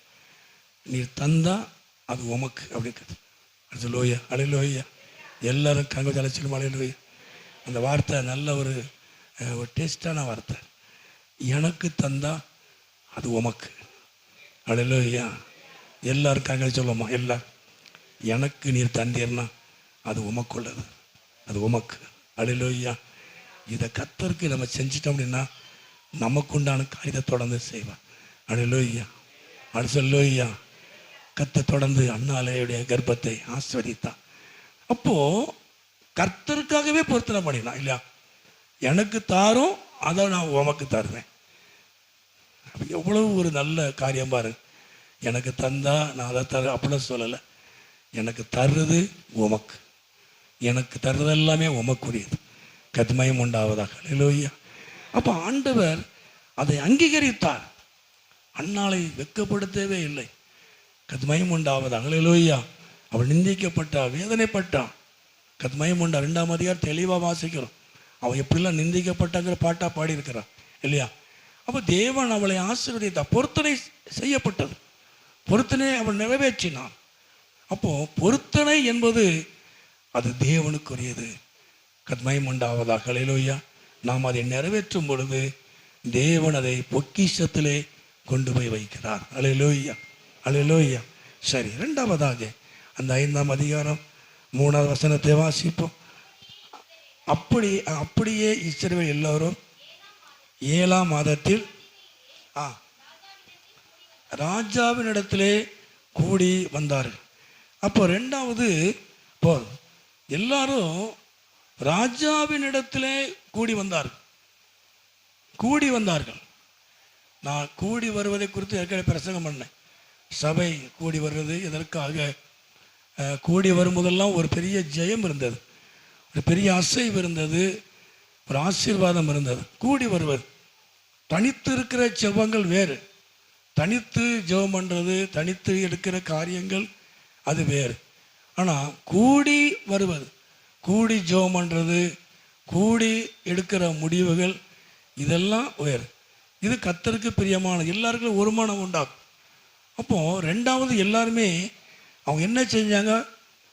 நீ தந்தா அது உமக்கு அப்படின்னு. அது லோயா. அலையிலோய்யா. எல்லாரும் கங்க தலைச்சிலும் அலையிலோய்யா. அந்த வார்த்தை நல்ல ஒரு டேஸ்டான வார்த்தை. எனக்கு தந்தா அது உமக்கு. அலையிலோய்யா. எல்லாரும் கங்க சொல்லுவோமா? எல்லாரும் எனக்கு நீர் தந்தீர்னா அது உமக்குள்ளது, அது உமக்கு. அலையிலோய்யா. இதை கர்த்தருக்கு நம்ம செஞ்சிட்டோம் அப்படின்னா நமக்குண்டான காரியத்தை தொடர்ந்து செய்வான். அலையிலோய்யா. அடிசல்லோய்யா. கர்த்தர் தொடர்ந்து அண்ணாலையுடைய கர்ப்பத்தை ஆஸ்வதித்தான். அப்போ கர்த்தருக்காகவே பொருத்தனை பண்ணினான் இல்லையா? எனக்கு தாரும், அதை நான் உமக்கு தருவேன். எவ்வளவு ஒரு நல்ல காரியம் பாரு. எனக்கு தந்தா நான் அதை தர அப்படிலாம் சொல்லலை. எனக்கு தர்றது உமக்கு, எனக்கு தர்றது எல்லாமே உமக்குரியது. கத்மயம் உண்டாவதாக. அல்லேலூயா. அப்போ ஆண்டவர் அதை அங்கீகரித்தார். அண்ணாளை வெட்கப்படுத்தவே இல்லை. கத்மயம் உண்டாவதாக. அல்லேலூயா. அவள் நிந்திக்கப்பட்டாள், வேதனைப்பட்டான். கத்மயம் உண்டா 2ஆம் அதிகாரம் தெளிவாக வாசிக்கிறோம். அவள் எப்படிலாம் நிந்திக்கப்பட்டாங்கிற பாட்டாக பாடியிருக்கிறான் இல்லையா? அப்போ தேவன் அவளை ஆசீர்வதித்தார். பொருத்தனை செய்யப்பட்டது, பொருத்தனை அவள் நிறைவேற்றினான். அப்போ பொருத்தனை என்பது அது தேவனுக்குரியது. கத்மயம் உண்டாவதாக. ஹல்லேலூயா. நாம் அதை நிறைவேற்றும் பொழுது தேவன் அதை பொக்கிஷத்திலே கொண்டு போய் வைக்கிறார். ஹல்லேலூயா, ஹல்லேலூயா. சரி, 2ஆவதாக அந்த 5ஆம் அதிகாரம் 3வது வசனத்தை வாசிப்போம். அப்படியே இஸ்ரவேல் எல்லோரும் 7ஆம் மாதத்தில் ராஜாவினிடத்திலே கூடி வந்தார்கள். அப்போ 2வது எல்லாரும் ராஜாவினிடத்திலே கூடி வந்தார்கள். நான் கூடி வருவதை குறித்து ஏற்கனவே பிரசங்கம் பண்ணேன். சபை கூடி வருவது எதற்காக? கூடி வரும்போதெல்லாம் ஒரு பெரிய ஜெயம் இருந்தது, ஒரு பெரிய அசைவு இருந்தது, ஒரு ஆசீர்வாதம் இருந்தது. கூடி வருவது, தனித்து இருக்கிற ஜெபங்கள் வேறு, தனித்து ஜெபம் பண்ணுறது, தனித்து எடுக்கிற காரியங்கள் அது வேறு. ஆனால் கூடி வருவது, கூடி ஜெபம் பண்ணுறது, கூடி எடுக்கிற முடிவுகள் இதெல்லாம் வேறு. இது கர்த்தருக்கு பிரியமானது, எல்லாருக்கும் ஒரு மனம் உண்டாகும். அப்போது 2வது எல்லாருமே அவங்க என்ன செஞ்சாங்க?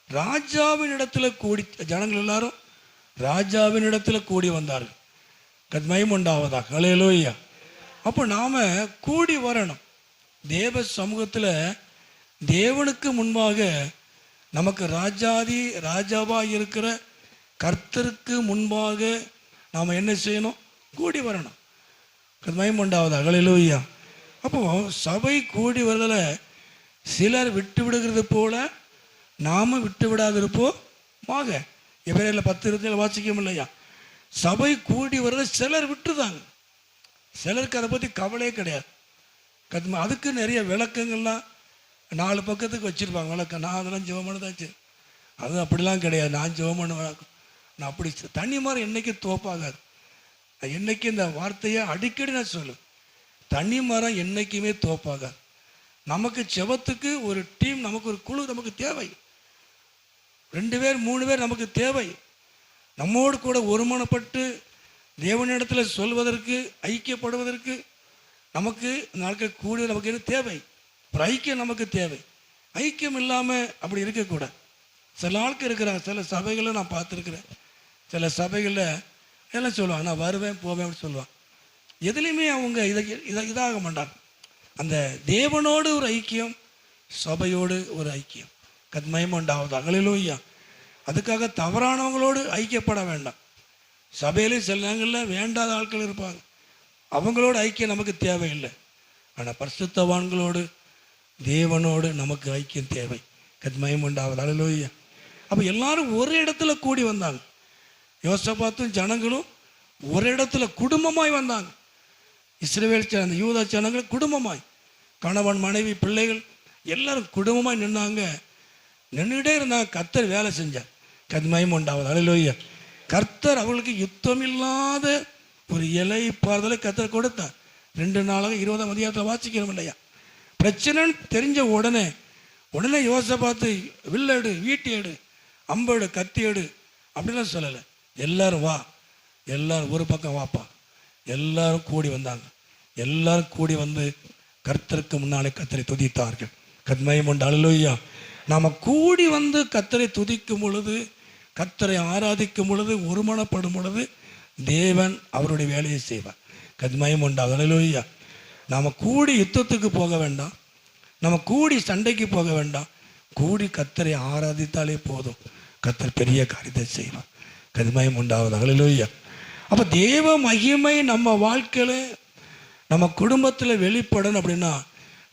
ராஜாவின் இடத்துல கூடி, ஜனங்கள் எல்லாரும் ராஜாவின் இடத்துல கூடி வந்தார்கள். கத்மயம் உண்டாவதாக. ஹல்லேலூயா. அப்போ நாம் கூடி வரணும் தேவ சமூகத்தில். தேவனுக்கு முன்பாக நமக்கு ராஜாவாக இருக்கிற கர்த்தருக்கு முன்பாக நாம் என்ன செய்யணும்? கூடி வரணும். கத்மயம் உண்டாவதாக. ஹல்லேலூயா. அப்போது சபை கூடி வருதில் சிலர் விட்டு விடுகிறது போல நாம விட்டு விடாதிருப்போமாக. எபிரேயர் 10:27 வாசிக்கும் இல்லையா? சபை கூடி வரத சிலர் விட்டுதாங்க. சிலருக்கு அதை பற்றி கவலையே கிடையாது. அதுக்கு நிறைய விளக்கங்கள்லாம் 4 பக்கத்துக்கு வச்சுருப்பாங்க விளக்கம். நான் அதெல்லாம் ஜெபம் பண்ணதாச்சு, அது அப்படிலாம் கிடையாது. நான் ஜெபம் பண்ண வழக்கம். நான் அப்படி தனி மரம் என்றைக்கும் தோப்பாகாது. என்றைக்கும் இந்த வார்த்தையை அடிக்கடி நான் சொல்லுவேன். தனி மரம் என்றைக்குமே தோப்பாகாது. நமக்கு ஜெபத்துக்கு ஒரு டீம், நமக்கு ஒரு குழு நமக்கு தேவை. 2 பேர் 3 பேர் நமக்கு தேவை. நம்மோடு கூட ஒருமனப்பட்டு தேவனிடத்தில் சொல்வதற்கு, ஐக்கியப்படுவதற்கு நமக்கு நாட்கள் கூடிய நமக்கு என்ன தேவை? ஒரு ஐக்கியம் நமக்கு தேவை. ஐக்கியம் இல்லாமல் அப்படி இருக்கக்கூடாது. சில ஆட்கள் இருக்கிறாங்க, சில சபைகளில் நான் பார்த்துருக்குறேன். சில சபைகளில் எல்லாம் சொல்லுவாங்க, நான் வருவேன் போவேன் அப்படின்னு சொல்லுவாங்க. எதுலேயுமே அவங்க இதாக மாட்டாங்க. அந்த தேவனோடு ஒரு ஐக்கியம், சபையோடு ஒரு ஐக்கியம். கத்மயம் உண்டாவதாக. ஹல்லேலூயா. அதுக்காக தவறானவங்களோடு ஐக்கியப்பட வேண்டாம். சபையிலே சில நேரங்களில் வேண்டாத ஆட்கள் இருப்பாங்க, அவங்களோட ஐக்கியம் நமக்கு தேவையில்லை. ஆனால் பரிசுத்தவான்களோடு, தேவனோடு நமக்கு ஐக்கியம் தேவை. கத்மயம் உண்டாவதாக. ஹல்லேலூயா. அப்போ எல்லாரும் ஒரு இடத்துல கூடி வந்தாங்க. யோசபாத்தும் ஜனங்களும் ஒரு இடத்துல குடும்பமாய் வந்தாங்க. இஸ்ரவேல் அந்த யூதா ஜனங்கள் குடும்பமாய், கணவன் மனைவி பிள்ளைகள் எல்லாரும் குடும்பமாய் நின்னாங்க. நின்றுட்டே இருந்தாங்க. கர்த்தர் வேலை செஞ்சார். கத்மயம் உண்டாவது. ஹல்லேலூயா. கர்த்தர் அவர்களுக்கு யுத்தம் இல்லாத ஒரு இலை பாறுதலை கர்த்தர் கொடுத்தார். 2 நாளாக 20ஆம் அதிகாரத்தில் வாசிக்கிறோம் இல்லையா? பிரச்சனைன்னு தெரிஞ்ச உடனே யோசபாத்து வில்லெடு, வீட்டு எடு, அம்பெடு, கத்தி எடு அப்படிலாம் சொல்லலை. எல்லாரும் வா, எல்லாரும் ஒரு பக்கம் வாப்பா. எல்லாரும் கூடி வந்தாங்க. எல்லாரும் கூடி வந்து கர்த்தருக்கு முன்னாலே கர்த்தரை துதித்தார்கள். கத்மயம் உண்டு. ஹல்லேலூயா. நாம் கூடி வந்து கர்த்தரை துதிக்கும் பொழுது, கர்த்தரை ஆராதிக்கும் பொழுது, ஒருமனப்படும் பொழுது தேவன் அவருடைய வேலையை செய்வார். கத்மயம் உண்டாகும். ஹல்லேலூயா. நாம் கூடி யுத்தத்துக்கு போக வேண்டாம், நம்ம கூடி சண்டைக்கு போக வேண்டாம். கூடி கர்த்தரை ஆராதித்தாலே போதும், கர்த்தர் பெரிய காரியத்தை செய்வார். கத்மயம் உண்டாகும். ஹல்லேலூயா. அப்போ தேவ மகிமை நம்ம வாழ்க்கையில், நம்ம குடும்பத்தில் வெளிப்படணும் அப்படின்னா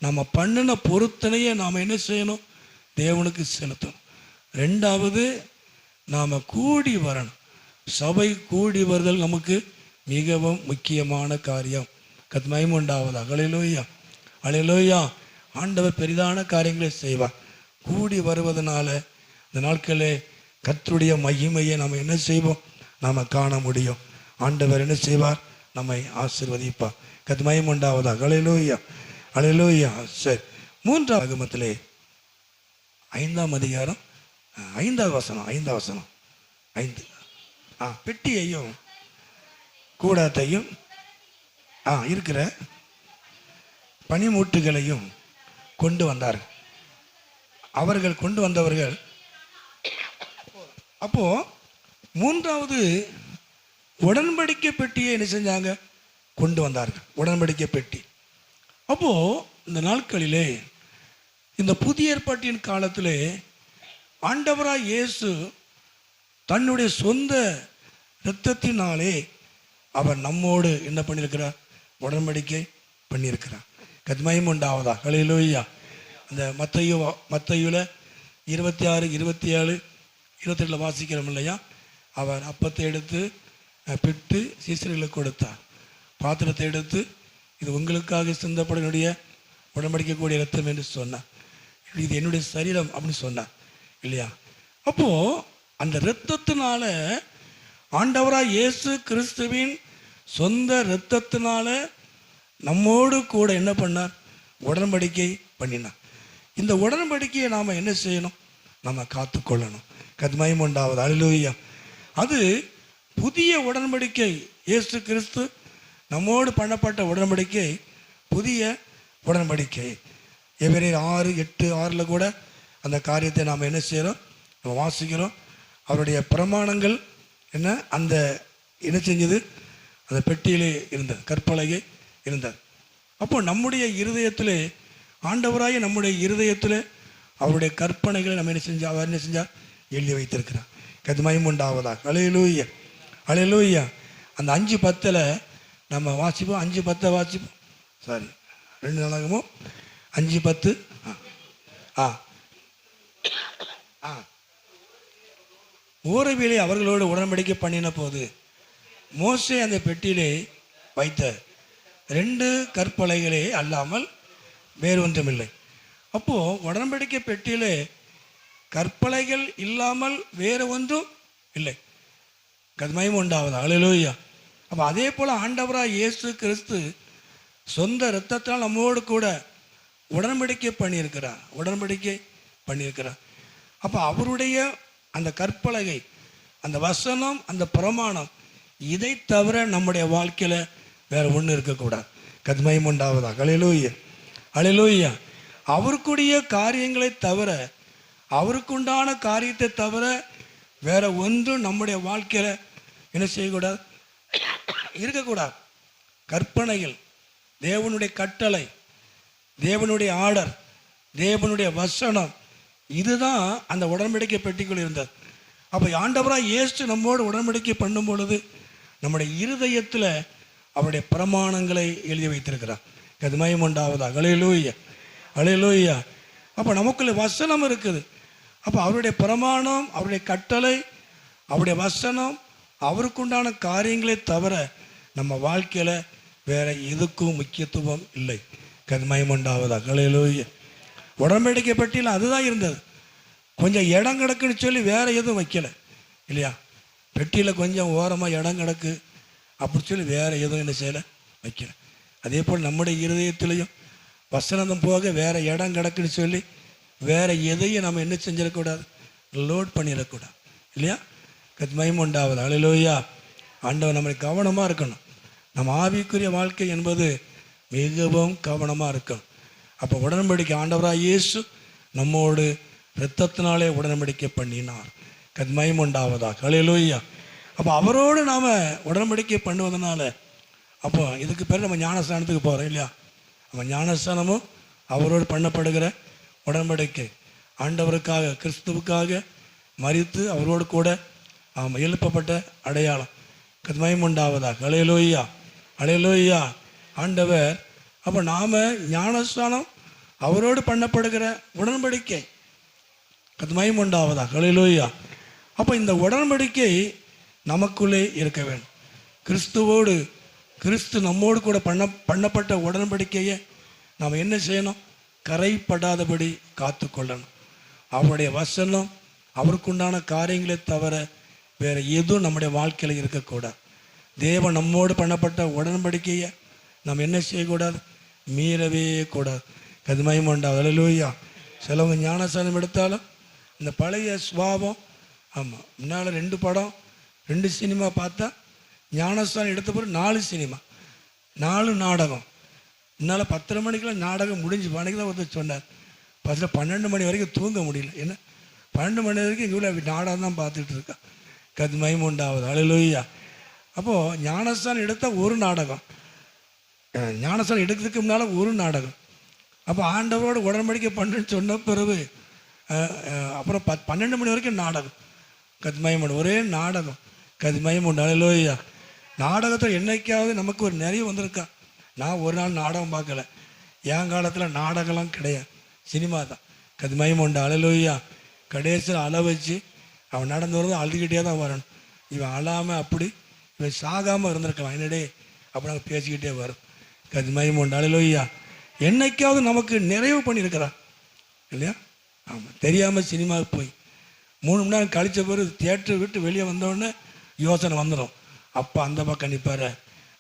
நம்ம பண்ணின பொருத்தனையை நாம் என்ன செய்யணும்? தேவனுக்கு செலுத்தணும். 2வது நாம் கூடி வரணும். சபை கூடி வருதல் நமக்கு மிகவும் முக்கியமான காரியம். கத்மயம் உண்டாவதாக. ஹல்லேலூயா. ஹல்லேலூயா. ஆண்டவர் பெரிதான காரியங்களை செய்வார். கூடி வருவதனால இந்த நாட்களே கர்த்தருடைய மகிமையை நாம் என்ன செய்வோம்? நாம் காண முடியும். ஆண்டவர் என்ன செய்வார்? நம்மை ஆசீர்வதிப்பார். கத்மயம் உண்டாவதாக. ஹல்லேலூயா. ஹல்லேலூயா. சரி, 3ஆம் ஆகமத்திலே 5ஆம் அதிகாரம் 5வது வசனம் 5 பெட்டியையும் கூடாத்தையும் இருக்கிற பனிமூட்டுகளையும் கொண்டு வந்தார்கள். அவர்கள் கொண்டு வந்தவர்கள் அப்போ 3வது உடன்படிக்கை பெட்டியை என்ன செஞ்சாங்க? கொண்டு வந்தார்கள், உடன்படிக்கை பெட்டி. அப்போ இந்த நாட்களிலே, இந்த புதிய ஏற்பாட்டின் காலத்திலே ஆண்டவராய் இயேசு தன்னுடைய சொந்த இரத்தத்தினாலே அவர் நம்மோடு என்ன பண்ணியிருக்கிறார்? உடன்படிக்கை பண்ணியிருக்கிறார். கத்மயம் உண்டாவதா? ஹல்லேலூயா. அந்த மத்தேயுல 26, 27, 28 வாசிக்கிறோம் இல்லையா? அவர் அப்பத்தை எடுத்து பிட்டு சீசர்களுக்கு கொடுத்தார். பாத்திரத்தை எடுத்து இது உங்களுக்காக சிந்தப்படனுடைய உடன்படிக்கை கூடிய இரத்தம் என்று சொன்னார். இது என்னுடைய சரீரம் அப்படின்னு சொன்னார் இல்லையா? அப்போ அந்த இரத்தத்தினால, ஆண்டவராய் இயேசு கிறிஸ்துவின் சொந்த இரத்தத்தினால நம்மோடு கூட என்ன பண்ணார்? உடன்படிக்கை பண்ணினார். இந்த உடன்படிக்கையை நாம் என்ன செய்யணும்? நம்ம காத்துக்கொள்ளணும். கத்மயம் உண்டாவது. அல்லேலூயா. அது புதிய உடன்படிக்கை. இயேசு கிறிஸ்து நம்மோடு பண்ணப்பட்ட உடன்படிக்கை புதிய உடன்படிக்கை. எபிரேயர் 6, 8, 6 கூட அந்த காரியத்தை நாம் என்ன செய்கிறோம்? நம்ம வாசிக்கிறோம். அவருடைய பிரமாணங்கள் என்ன என்ன செஞ்சது? அந்த பெட்டியிலே இருந்தது, கற்பலகை இருந்தது. அப்போ நம்முடைய இருதயத்தில், ஆண்டவராய நம்முடைய இருதயத்தில் அவருடைய கற்பனைகளை நம்ம அவர் என்ன செஞ்சார்? எழுதி வைத்திருக்கிறார். கத்மயம் உண்டாவதாக. அல்லேலூயா, அல்லேலூயா. அந்த 5:10 நம்ம வாசிப்போம். 5:10 வாசிப்போம். சாரி, 2 நாளாகமும் 5:10. ஓரவிலே அவர்களோடு உடன்படிக்கை பண்ணின போது மோசே அந்த பெட்டியிலே வைத்த 2 கற்பலகைகளே அல்லாமல் வேறு ஒன்றுமில்லை. அப்போது உடன்படிக்கை பெட்டியிலே கற்பலைகள் இல்லாமல் வேறு ஒன்றும் இல்லை. கத்மயம் உண்டாவது. அல்லேலூயா. அப்போ அதே போல் ஆண்டவராக இயேசு கிறிஸ்து சொந்த இரத்தத்தால் நம்மோடு கூட உடன்படிக்கை பண்ணியிருக்கிறார். அப்போ அவருடைய அந்த கற்பலகை, அந்த வசனம், அந்த பிரமாணம், இதை தவிர நம்முடைய வாழ்க்கையில் வேறு ஒன்றும் இருக்கக்கூடாது. கத்மயம் உண்டாவதா? அல்லேலூயா, அல்லேலூயா. அவருக்குரிய காரியங்களை தவிர, அவருக்குண்டான காரியத்தை தவிர வேற ஒன்றும் நம்முடைய வாழ்க்கையில் என்ன செய்யக்கூடாது? இருக்கக்கூடாது. கற்பனைகள், தேவனுடைய கட்டளை, தேவனுடைய ஆர்டர், தேவனுடைய வசனம், இதுதான் அந்த உடன்படிக்கை பெட்டிக்குள் இருந்தது. அப்போ ஆண்டவராக இயேசு நம்மோடு உடன்படிக்கை பண்ணும் பொழுது நம்முடைய இருதயத்தில் அவருடைய பிரமாணங்களை எழுதி வைத்திருக்கிறார். கத்மயம் உண்டாவதாக. அல்லேலூயா, அல்லேலூயா. அப்போ நமக்குள்ள வசனம் இருக்குது. அப்போ அவருடைய பிரமாணம், அவருடைய கட்டளை, அவருடைய வசனம், அவருக்குண்டான காரியங்களை தவிர நம்ம வாழ்க்கையில் வேற எதுக்கும் முக்கியத்துவம் இல்லை. கத்மயம் உண்டாவதாக. அல்லேலூயா. உடன்படிக்கை பெட்டியில் அதுதான் இருந்தது. கொஞ்சம் இடம் கிடக்குன்னு சொல்லி வேற எதுவும் வைக்கலை இல்லையா? பெட்டியில் கொஞ்சம் ஓரமாக இடம் கிடக்கு அப்படி சொல்லி வேற எதுவும் என்ன செய்யலை, வைக்கல. அதே போல் நம்முடைய இருதயத்திலையும் வசனம் போக வேற இடம் கிடக்குன்னு சொல்லி வேற எதையும் நம்ம என்ன செஞ்சிடக்கூடாது? லோட் பண்ணிடக்கூடாது இல்லையா? கத்மயம் உண்டாவது. அல்லேலூயா. ஆண்டவர் நம்மளை கவனமாக இருக்கணும். நம்ம ஆவிக்குரிய வாழ்க்கை என்பது மிகவும் கவனமாக இருக்கணும். அப்போ உடன்படிக்கை ஆண்டவராக இயேசு நம்மோடு இரத்தத்தினாலே உடன்படிக்கை பண்ணினார். கத்மயம் உண்டாவதாக. அல்லேலூயா. அப்போ அவரோடு நாம் உடன்படிக்கை பண்ணுவதனால அப்போ இதுக்கு பேர் நம்ம ஞானஸ்தானத்துக்கு போகிறோம் இல்லையா? நம்ம ஞானஸ்தானமும் அவரோடு பண்ணப்படுகிற உடன்படிக்கை. ஆண்டவருக்காக, கிறிஸ்துவுக்காக மரித்து அவரோடு கூட எழுப்பப்பட்ட அடையாளம். கத்மயம் உண்டாவதாக. அல்லேலூயா, அல்லேலூயா. ஆண்டவர் அப்போ நாம் ஞானஸ்தானம் அவரோடு பண்ணப்படுகிற உடன்படிக்கை. கத்மயம் உண்டாவதாக. அல்லேலூயா. அப்போ இந்த உடன்படிக்கை நமக்குள்ளே இருக்க வேண்டும். கிறிஸ்துவோடு, கிறிஸ்து நம்மோடு கூட பண்ணப்பட்ட உடன்படிக்கையை நாம் என்ன செய்யணும்? கரைப்படாதபடி காத்து கொள்ளணும். அவருடைய வசனம், அவருக்குண்டான காரியங்களை தவிர வேறு எதுவும் நம்முடைய வாழ்க்கையில் இருக்கக்கூடாது. தேவன் நம்மோடு பண்ணப்பட்ட உடன்படிக்கையை நாம் என்ன செய்யக்கூடாது? மீறவே கூடாது. கத்மயம் உண்டாவது. அல்லேலூயா. சிலவங்க ஞானஸ்தானம் எடுத்தாலும் இந்த பழைய சுபாவம். ஆமாம், முன்னால் 2 படம் 2 சினிமா பார்த்தா, ஞானஸ்தானம் எடுத்த பிறகு 4 சினிமா 4 நாடகம். முன்னால் 10:30 மணிக்கெல்லாம் நாடகம் முடிஞ்சு மணிக்கு தான் ஒருத்தர் சொன்னார். 12 மணி வரைக்கும் தூங்க முடியல. என்ன 12 மணி வரைக்கும் இவ்வளோ நாடகம் தான் பார்த்துட்டு இருக்கா. கது மகிமை உண்டாகுது. அல்லேலூயா. அப்போது ஞானஸ்தானம் எடுத்தால் ஒரு நாடகம், ஞானஸ்தானம் எடுக்கிறதுக்கு முன்னால் ஒரு நாடகம். அப்போ ஆண்டவரோட உடன்படிக்கை பண்ணுன்னு சொன்ன பிறகு அப்புறம் 12 மணி வரைக்கும் நாடகம். கது மகிமை ஒரே நாடகம். கது மகிமை உண்டு. அல்லேலூயா. நாடகத்தில் என்னைக்காவது நமக்கு ஒரு நிறைய வந்திருக்கா? நான் ஒரு நாள் நாடகம் பார்க்கல. என் காலத்தில் நாடகம்லாம் கிடையாது, சினிமா தான். கது மகிமை உண்டு. அல்லேலூயா. கடைசியில் அழ வச்சு அவன் நடந்து வரது அழுதுகிட்டே தான் வரணும். இவன் அழாமல் அப்படி இவன் சாகாமல் இருந்திருக்கலாம். என்னடே அப்படி நாங்கள் பேசிக்கிட்டே வரும். கது மகிமை உண்டு. அல்லேலூயா. என்னைக்காவது நமக்கு நிறைவு பண்ணியிருக்கிறான் இல்லையா? ஆமாம், தெரியாமல் சினிமாவுக்கு போய் 3 மணி நேரம் கழித்த பிறகு தியேட்டரை விட்டு வெளியே வந்தோடனே யோசனை வந்துடும். அப்போ அந்த பக்கம் நிற்பார்,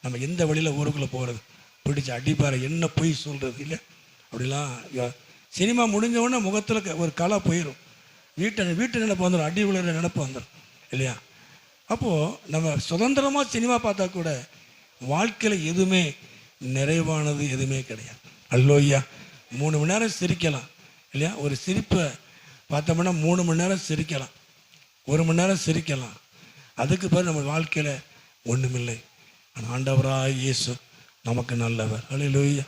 நம்ம எந்த வழியில் ஊருக்குள்ளே போகிறது, பிடிச்சி அடிப்பார், என்ன பொய் சொல்கிறது இல்லை. அப்படிலாம் சினிமா முடிஞ்ச உடனே முகத்தில் ஒரு கலை போயிடும். வீட்டு நினைப்பு வந்துடும், அடி விழுற நினைப்பு வந்துடும் இல்லையா? அப்போது நம்ம சுதந்திரமாக சினிமா பார்த்தா கூட வாழ்க்கையில் எதுவுமே நிறைவானது எதுவுமே கிடையாது. அல்லேலூயா. 3 மணி நேரம் சிரிக்கலாம் இல்லையா? ஒரு சிரிப்பை பார்த்தோம்னா 3 மணி நேரம் சிரிக்கலாம், 1 மணி நேரம் சிரிக்கலாம். அதுக்கு பிறகு நம்ம வாழ்க்கையில் ஒன்றுமில்லை. ஆனால் ஆண்டவராக இயேசு நமக்கு நல்லவர். அல்லேலூயா.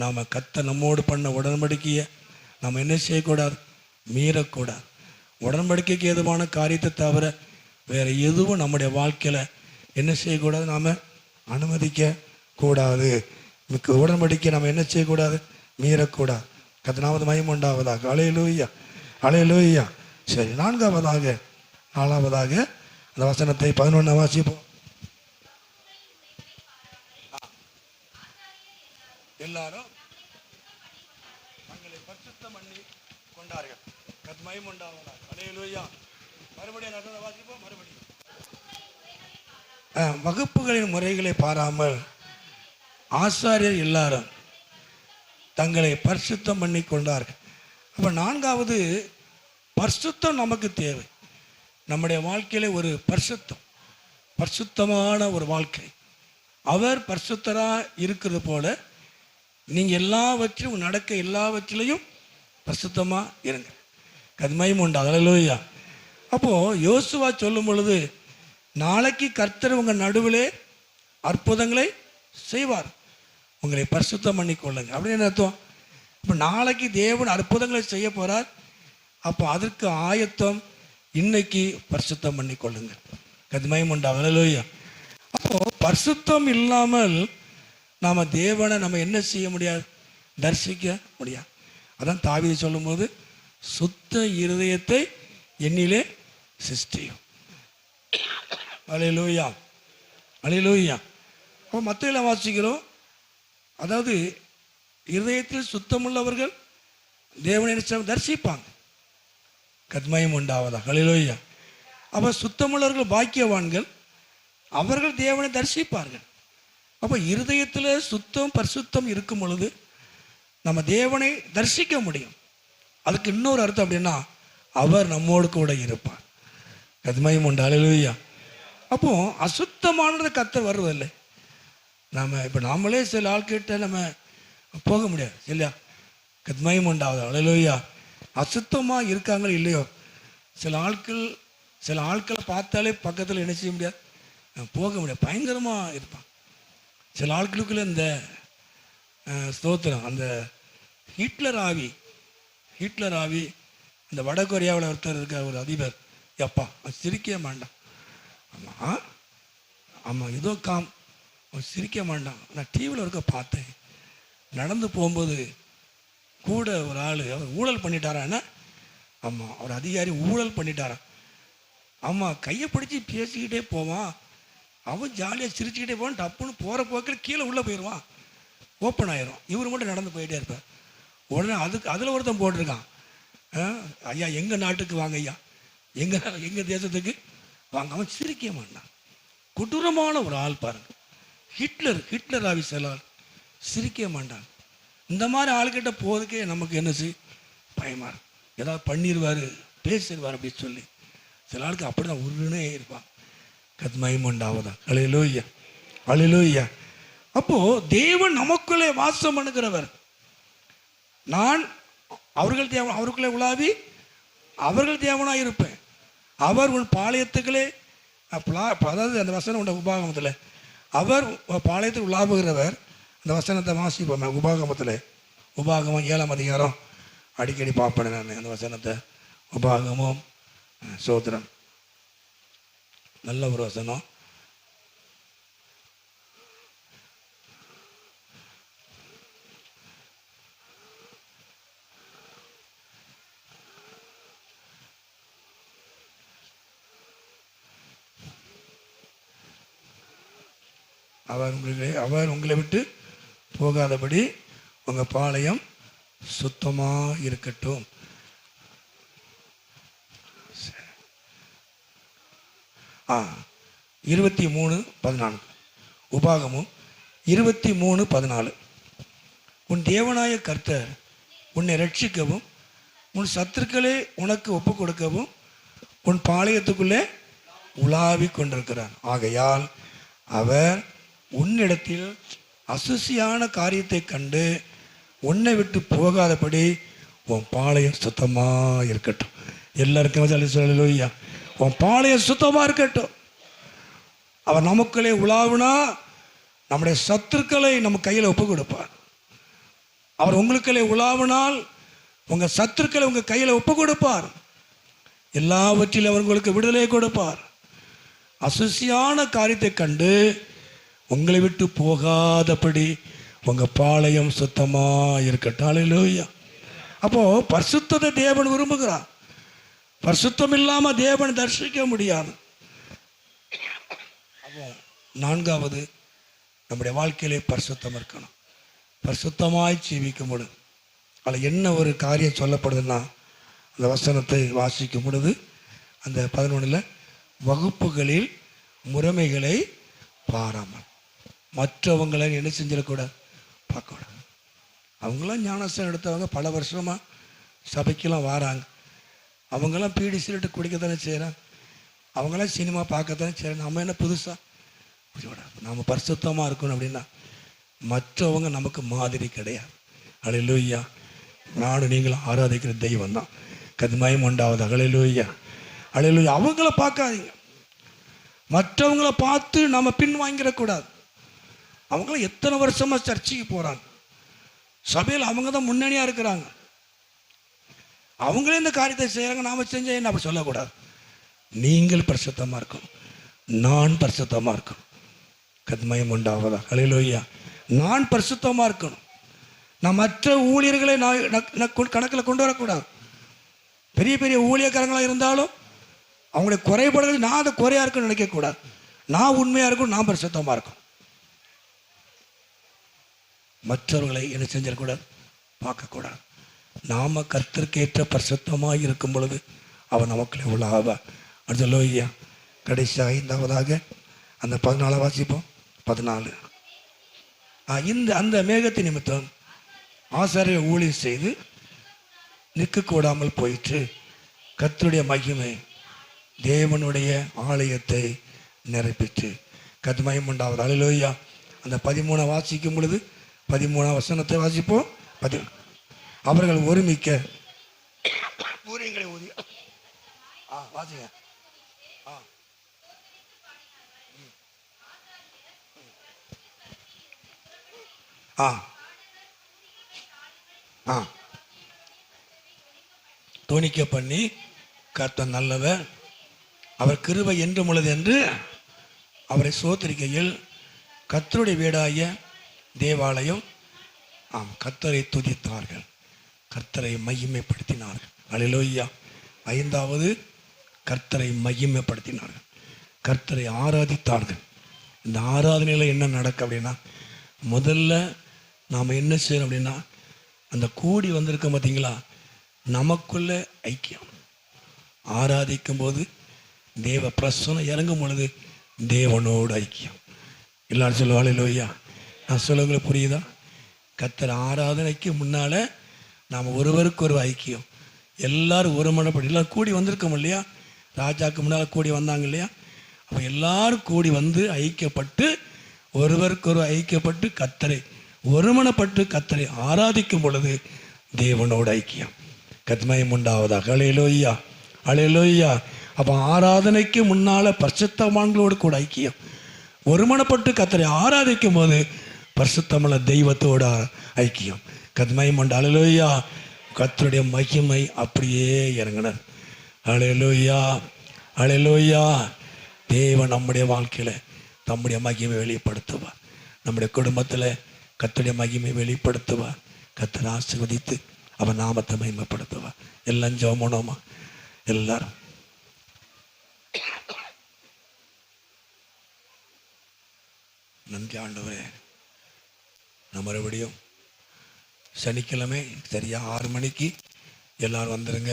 நாம் கர்த்தர் நம்மோடு பண்ண உடன்படிக்கையை நாம் என்ன செய்யக்கூடாது? மீறக்கூடாது. உடன்படிக்கைக்கு ஏதுவான காரியத்தை தவிர வேறு எதுவும் நம்முடைய வாழ்க்கையில் என்ன செய்யக்கூடாது? நாம் அனுமதிக்க கூடாது. உடன்படிக்கை நம்ம என்ன செய்யக்கூடாது? மீறக்கூடாது. கர்த்தராவது மகிமை உண்டாவதாக. அல்லேலூயா. அல்லேலூயா. சரி, நான்காவதாக அந்த வசனத்தை 11 வாசிப்போம். எல்லாரும் தங்களை பரிசுத்தம் பண்ணி கொண்டார்கள். கர்த்தர் மகிமை உண்டாவதாக. அல்லேலூயா. மறுபடியும் வாசிப்போம். மறுபடியும் வகுப்புகளின் முறைகளை பாராமல் ஆசாரியர் எல்லாரும் தங்களை பரிசுத்தம் பண்ணி கொண்டார்கள். அப்போ 4வது பரிசுத்தம் நமக்கு தேவை. நம்முடைய வாழ்க்கையில் ஒரு பரிசுத்தமான ஒரு வாழ்க்கை. அவர் பரிசுத்தராக இருக்கிறது போல நீங்கள் எல்லாவற்றிலும் நடக்க எல்லாவற்றிலையும் பரிசுத்தமாக இருங்க. கர்மயம் உண்டு. அல்லேலூயா. அப்போது யோசுவா சொல்லும் பொழுது, நாளைக்கு கர்த்தர் உங்கள் நடுவிலே அற்புதங்களை செய்வார், உங்களை பரிசுத்தம் பண்ணி கொள்ளுங்க அப்படின்னு அர்த்தம். இப்போ நாளைக்கு தேவன் அற்புதங்களை செய்ய போகிறார். அப்போ அதற்கு ஆயத்தம் இன்னைக்கு பரிசுத்தம் பண்ணி கொள்ளுங்க. கர்மயம் உண்டு. அல்லேலூயா. அப்போது பரிசுத்தம் இல்லாமல் நாம் தேவனை நம்ம என்ன செய்ய முடியாது? தரிசிக்க முடியாது. அதான் தாவீது சொல்லும்போது, சுத்த இருதயத்தை என்னிலே சிருஷ்டியும். அல்லேலூயா. அல்லேலூயா. அப்போ மத்தேயுல வாசிக்கிறோம், அதாவது இருதயத்தில் சுத்தமுள்ளவர்கள் தேவனை தரிசிப்பாங்க. கர்மயம் உண்டாவதா. அல்லேலூயா. அப்போ சுத்தமுள்ளவர்கள் பாக்கியவான்கள், அவர்கள் தேவனை தரிசிப்பார்கள். அப்போ இருதயத்தில் சுத்தம் பரிசுத்தம் இருக்கும் பொழுது நம்ம தேவனை தரிசிக்க முடியும். அதுக்கு இன்னொரு அர்த்தம் அப்படின்னா, அவர் நம்மோடு கூட இருப்பார். கர்மயம் உண்டு. அல்லேலூயா. அப்போ அசுத்தமானது கர்த்தர் வருவதில்லை. இப்போ நாமளே சில ஆட்கிட்ட நம்ம போக முடியாது இல்லையா? கர்மயம் உண்டாவது. அல்லேலூயா. அசுத்தமாக இருக்காங்களோ இல்லையோ, சில ஆட்களை பார்த்தாலே பக்கத்தில் என்ன செய்ய முடியாது? போக முடியாது, பயங்கரமாக இருப்பான். சில ஆட்களுக்குள்ள இந்த ஸ்தோத்திரம், அந்த ஹிட்லர் ஆவி இந்த வட கொரியாவில் ஒருத்தர் இருக்க ஒரு அதிபர், எப்பா சிரிக்கவே மாட்டான். ஆமாம் ஏதோ அவன் சிரிக்க மாட்டான். நான் டிவியில் இருக்க பார்த்தேன், நடந்து போகும்போது கூட ஒரு ஆள் அவர் ஊழல் பண்ணிட்டாரான்னா, ஆமாம் அவர் அதிகாரி ஊழல் பண்ணிட்டாரான். ஆமாம் கையை பிடிச்சி பேசிக்கிட்டே போவான், அவன் ஜாலியாக சிரிச்சுக்கிட்டே போவான். டப்புன்னு போகிற போக்கில் கீழே உள்ளே போயிடுவான், ஓப்பன் ஆயிரும். இவர் மட்டும் நடந்து போயிட்டே இருப்பார். உடனே அதில் ஒருத்தன் போட்டிருக்கான், ஐயா எங்கள் நாட்டுக்கு வாங்க, ஐயா எங்கள் தேசத்துக்கு வாங்க. அவன் சிரிக்க மாட்டான். கொடூரமான ஒரு ஆள் பாருங்க. ஹிட்லர் ஆவி சில ஆள் சிரிக்க மாட்டான். இந்த மாதிரி ஆள்கிட்ட போகிறதுக்கே நமக்கு என்ன பயமாக இருக்கும். ஏதாவது பண்ணிடுவார், பேசிடுவார் அப்படின்னு சொல்லி சில ஆளுக்கு அப்படி தான் உருன்னே இருப்பான். கத்மயம் உண்டாவதா. அல்லேலூயா, அல்லேலூயா. அப்போது தேவன் நமக்குள்ளே வாசம் பண்ணுகிறவர். நான் அவர்கள் தேவன், அவருக்குள்ளே உலாவி அவர்கள் தேவனாக இருப்பேன். அவர் உன் பாளையத்துக்களே, அதாவது அந்த வசனம் உண்ட உபாகமத்தில், அவர் பாளையத்துக்கு உலாவுகிறவர். அந்த வசனத்தை வாசிப்போம் உபாகமத்தில். உபாகமம் 7ஆம் அதிகாரம் அடிக்கடி பார்ப்பேன் நான் அந்த வசனத்தை. உபாகமம், சோத்திரம், நல்ல ஒரு வசனம். அவர் உங்களை விட்டு போகாதபடி உங்கள் பாளையம் சுத்தமாக இருக்கட்டும். 23:14 உபாகமும் 23:14. உன் தேவனாய கர்த்தர் உன்னை ரட்சிக்கவும் உன் சத்துருக்களை உனக்கு ஒப்பு கொடுக்கவும் உன் பாளையத்துக்குள்ளே உலாவி கொண்டிருக்கிறார். ஆகையால் அவர் உன்னிடத்தில் அசுசியான காரியத்தை கண்டு உன்னை விட்டு போகாதபடி உன் பாளையம் சுத்தமாக இருக்கட்டும். எல்லாருக்கும் அல்லேலூயா. உன் பாளையம் சுத்தமாக இருக்கட்டும். அவர் நமக்குள்ளே உலாவுனா நம்முடைய சத்துருக்களை நம்ம கையில் ஒப்பு கொடுப்பார். அவர் உங்களுக்குள்ளே உலாவினால் உங்கள் சத்துருக்களை உங்கள் கையில் ஒப்பு கொடுப்பார். எல்லாவற்றிலும் அவர் உங்களுக்கு விடுதலை கொடுப்பார். அசுசியான காரியத்தை கண்டு உங்களை விட்டு போகாதபடி உங்கள் பாளையம் சுத்தமாக இருக்கட்டும். அல்லேலூயா. அப்போது பரிசுத்தத்தை தேவன் விரும்புகிறார். பரிசுத்தம் இல்லாமல் தேவன் தரிசிக்க முடியாது. அப்போ 4வது, நம்முடைய வாழ்க்கையிலே பரிசுத்தம் இருக்கணும். பரிசுத்தமாய் ஜீவிக்கும் பொழுது அதில் என்ன ஒரு காரியம் சொல்லப்படுதுன்னா, அந்த வசனத்தை வாசிக்கும் பொழுது அந்த 11 வகுப்புகளில் முறைமைகளை பாராமல் மற்றவங்களை என்ன செஞ்சிடக்கூடாது, பார்க்கக்கூடாது. அவங்களாம் ஞானஸ்தானம் எடுத்தவங்க பல வருஷமாக சபைக்கெல்லாம் வராங்க. அவங்களாம் பீடி சிகரெட்டு குடிக்கத்தானே செய்கிறாங்க. அவங்களாம் சினிமா பார்க்கத்தானே செய்கிறாங்க. நம்ம என்ன புதுசாக நம்ம பரிசுத்தமாக இருக்கணும் அப்படின்னா மற்றவங்க நமக்கு மாதிரி கிடையாது. அல்லேலூயா. நானும் நீங்களும் ஆராதிக்கிற தெய்வம் தான். கத்மயம் உண்டாவது. அல்லேலூயா, அல்லேலூயா. அவங்கள பார்க்காதீங்க. மற்றவங்கள பார்த்து நம்ம பின் வாங்கிடக்கூடாது. அவங்களும் எத்தனை வருஷமாக சர்ச்சைக்கு போகிறாங்க. சபையில் அவங்க தான் முன்னணியாக இருக்கிறாங்க. அவங்களே இந்த காரியத்தை செய்கிறாங்க, நாம் செஞ்ச என்ன அப்படி சொல்லக்கூடாது. நீங்கள் பரிசுத்தமாக இருக்கணும், நான் பரிசுத்தமாக இருக்கணும். கத்மயம் உண்டாவதா. அல்லேலூயா. நான் பரிசுத்தமாக இருக்கணும். நான் மற்ற ஊழியர்களை நான் கணக்கில் கொண்டு வரக்கூடாது. பெரிய பெரிய ஊழியக்காரங்களாக இருந்தாலும் அவங்களுடைய குறைபாடுகள் நான் அதை குறையாக இருக்குன்னு நினைக்கக்கூடாது. நான் உண்மையாக இருக்கணும், நான் பரிசுத்தமாக இருக்கணும். மற்றவர்களை என்ன செஞ்சிடக்கூடாது, பார்க்கக்கூடாது. நாம கர்த்தருக்கேற்ற பரிசுத்தமாக இருக்கும் பொழுது அவர் நமக்குள்ளே உள்ள ஆவார். அல்லேலூயா. கடைசியாக 5வதாக அந்த 14 வாசிப்போம். 14. அந்த மேகத்தை நிமித்தம் ஆசாரியர் ஊழியம் செய்து நிற்கக்கூடாமல் போயிற்று. கர்த்தருடைய மகிமை தேவனுடைய ஆலயத்தை நிரப்பிற்று. கத்மயம் உண்டாவது. அல்லேலூயா. அந்த 13 வாசிக்கும் பொழுது 13 வசனத்தை வாசிப்போம். அவர்கள் ஒருமிக்க ஊரியங்களை ஊதி வாசிங்க. தோணிக்க பண்ணி கர்த்தர் நல்லவர், அவர் கிருபை என்றும் உள்ளது என்று அவரை சோதரிக்கையில் கர்த்தருடைய வீடாகிய தேவாலயம் கர்த்தரை துதித்தார்கள், கர்த்தரை மகிமைப்படுத்தினார்கள். அல்லேலூயா. 5வது கர்த்தரை மகிமைப்படுத்தினார்கள், கர்த்தரை ஆராதித்தார்கள். இந்த ஆராதனையில் என்ன நடக்கும் அப்படின்னா, முதல்ல நாம் என்ன செய்யணும் அப்படின்னா, அந்த கூடி வந்திருக்க பார்த்தீங்களா, நமக்குள்ள ஐக்கியம். ஆராதிக்கும் போது தேவ பிரசன்னம் இறங்கும் பொழுது தேவனோடு ஐக்கியம். எல்லாரும் சொல்லுவாங்க அல்லேலூயா. நான் சொல்லுங்களுக்கு புரியுதா? கர்த்தர் ஆராதனைக்கு முன்னால் நாம் ஒருவருக்கு ஒரு ஐக்கியம், எல்லாரும் ஒரு மனப்படி எல்லோரும் கூடி வந்திருக்கோம் இல்லையா? ராஜாவுக்கு முன்னால் கூடி வந்தாங்க இல்லையா? அப்போ எல்லாரும் கூடி வந்து ஐக்கியப்பட்டு ஒருவருக்கொரு ஐக்கியப்பட்டு கர்த்தரை ஒருமனப்பட்டு கர்த்தரை ஆராதிக்கும் பொழுது தேவனோட ஐக்கியம். கத்மயம் உண்டாவதாக. ஹல்லேலூயா, ஹல்லேலூயா. அப்போ ஆராதனைக்கு முன்னால் பரிசுத்தவான்களோடு கூட ஐக்கியம். ஒருமனப்பட்டு கர்த்தரை ஆராதிக்கும் போது பரிசுத்தமுள்ள தெய்வத்தோட ஐக்கியம். கத்மயம் உண்டு. ஹல்லேலூயா. கர்த்தருடைய மகிமை அப்படியே இறங்கினர். ஹல்லேலூயா, ஹல்லேலூயா. தேவன் நம்முடைய வாழ்க்கையில் நம்முடைய மகிமை வெளிப்படுத்துவார். நம்முடைய குடும்பத்தில் கர்த்தருடைய மகிமை வெளிப்படுத்துவார். கர்த்தரை ஆசீர்வதித்து அவர் நாமத்தை மகிமைப்படுத்துவார். எல்லாம் ஜெபமோனோமா? எல்லாரும் நன்றி ஆண்டவரே. நம்ம மறுபடியும் சனிக்கிழமை சரியாக 6 மணிக்கு எல்லோரும் வந்துடுங்க.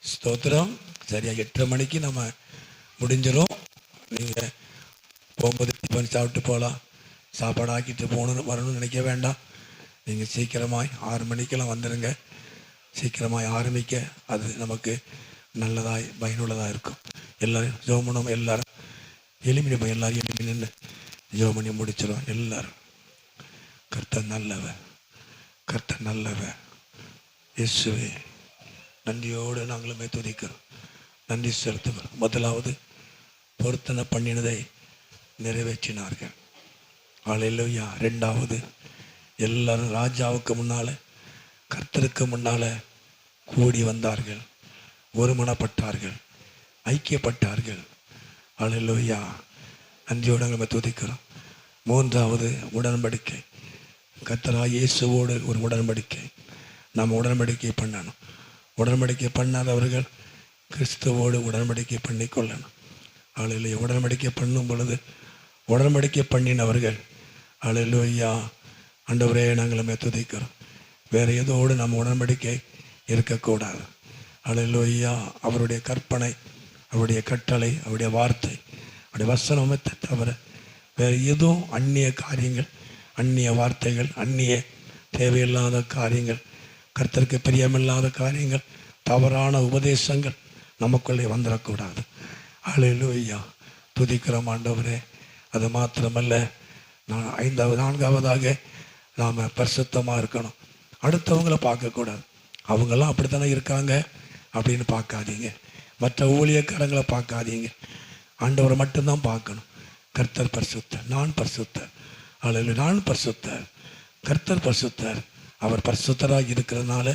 ஸ்தோத்திரம். சரியாக 8:30 மணிக்கு நம்ம முடிஞ்சிடும். நீங்கள் போகும்போது டிஃபன் சாப்பிட்டு போகலாம். சாப்பாடு ஆக்கிட்டு வரணும்னு நினைக்க வேண்டாம். நீங்கள் சீக்கிரமாய் 6 மணிக்கெல்லாம் வந்துடுங்க. சீக்கிரமாய் ஆரம்பிக்க அது நமக்கு நல்லதாய் பயனுள்ளதாக இருக்கும். எல்லோரும் ஜெபம் எல்லாரும் எளிமையாக எல்லாரும் எளிமை நின்று ஜெபம் பண்ணி முடிச்சிடும். எல்லாரும் கர்த்தர் நல்லவர், கர்த்தர் நல்லவர். இயேசுவே நன்றியோடு நாங்களுமே துதிக்கிறோம், நன்றி செலுத்துகிறோம். முதலாவது பொருத்தனை பண்ணினதை நிறைவேற்றினார்கள். ஹல்லேலூயா. 2வது எல்லாரும் ராஜாவுக்கு முன்னால் கர்த்தருக்கு முன்னால் கூடி வந்தார்கள், ஒருமனப்பட்டார்கள், ஐக்கியப்பட்டார்கள். ஹல்லேலூயா. நன்றியோடு நம்ம துதிக்கிறோம். 3வது உடன்படிக்கை. கர்த்தராகிய இயேசுவோடு ஒரு உடன்படிக்கை. நாம் உடன்படிக்கை பண்ணணும். உடன்படிக்கை பண்ணாதவர்கள் கிறிஸ்துவோடு உடன்படிக்கை பண்ணி கொள்ளணும். ஹல்லேலூயா. உடன்படிக்கை பண்ணும் பொழுது உடன்படிக்கை பண்ணினவர்கள் ஹல்லேலூயா ஆண்டவரே நாங்களுமே துதிக்கிறோம். வேறு எதோடு நம்ம உடன்படிக்கை இருக்கக்கூடாது. ஹல்லேலூயா. அவருடைய கற்பனை, அவருடைய கட்டளை, அவருடைய வார்த்தை, அவருடைய வசனத்தை தவிர வேறு எதுவும் அந்நிய காரியங்கள், அந்நிய வார்த்தைகள், அந்நிய தேவையில்லாத காரியங்கள், கர்த்தருக்கு பிரியமில்லாத காரியங்கள், தவறான உபதேசங்கள் நமக்குள்ளே வந்துடக்கூடாது. ஹல்லேலூயா. துதிக்கிறோம் ஆண்டவரே. அது மாத்திரமல்ல, 4வது நாம் பரிசுத்தமாக இருக்கணும். அடுத்தவங்கள பார்க்கக்கூடாது. அவங்கெல்லாம் அப்படித்தானே இருக்காங்க அப்படின்னு பார்க்காதீங்க. மற்ற ஊழியக்காரங்களை பார்க்காதீங்க. ஆண்டவரை மட்டும்தான் பார்க்கணும். கர்த்தர் பரிசுத்தர், நான் பரிசுத்தர். ஹல்லேலூயா. நான் பரிசுத்தர், கர்த்தர் பரிசுத்தர். அவர் பரிசுத்தராக இருக்கிறதுனால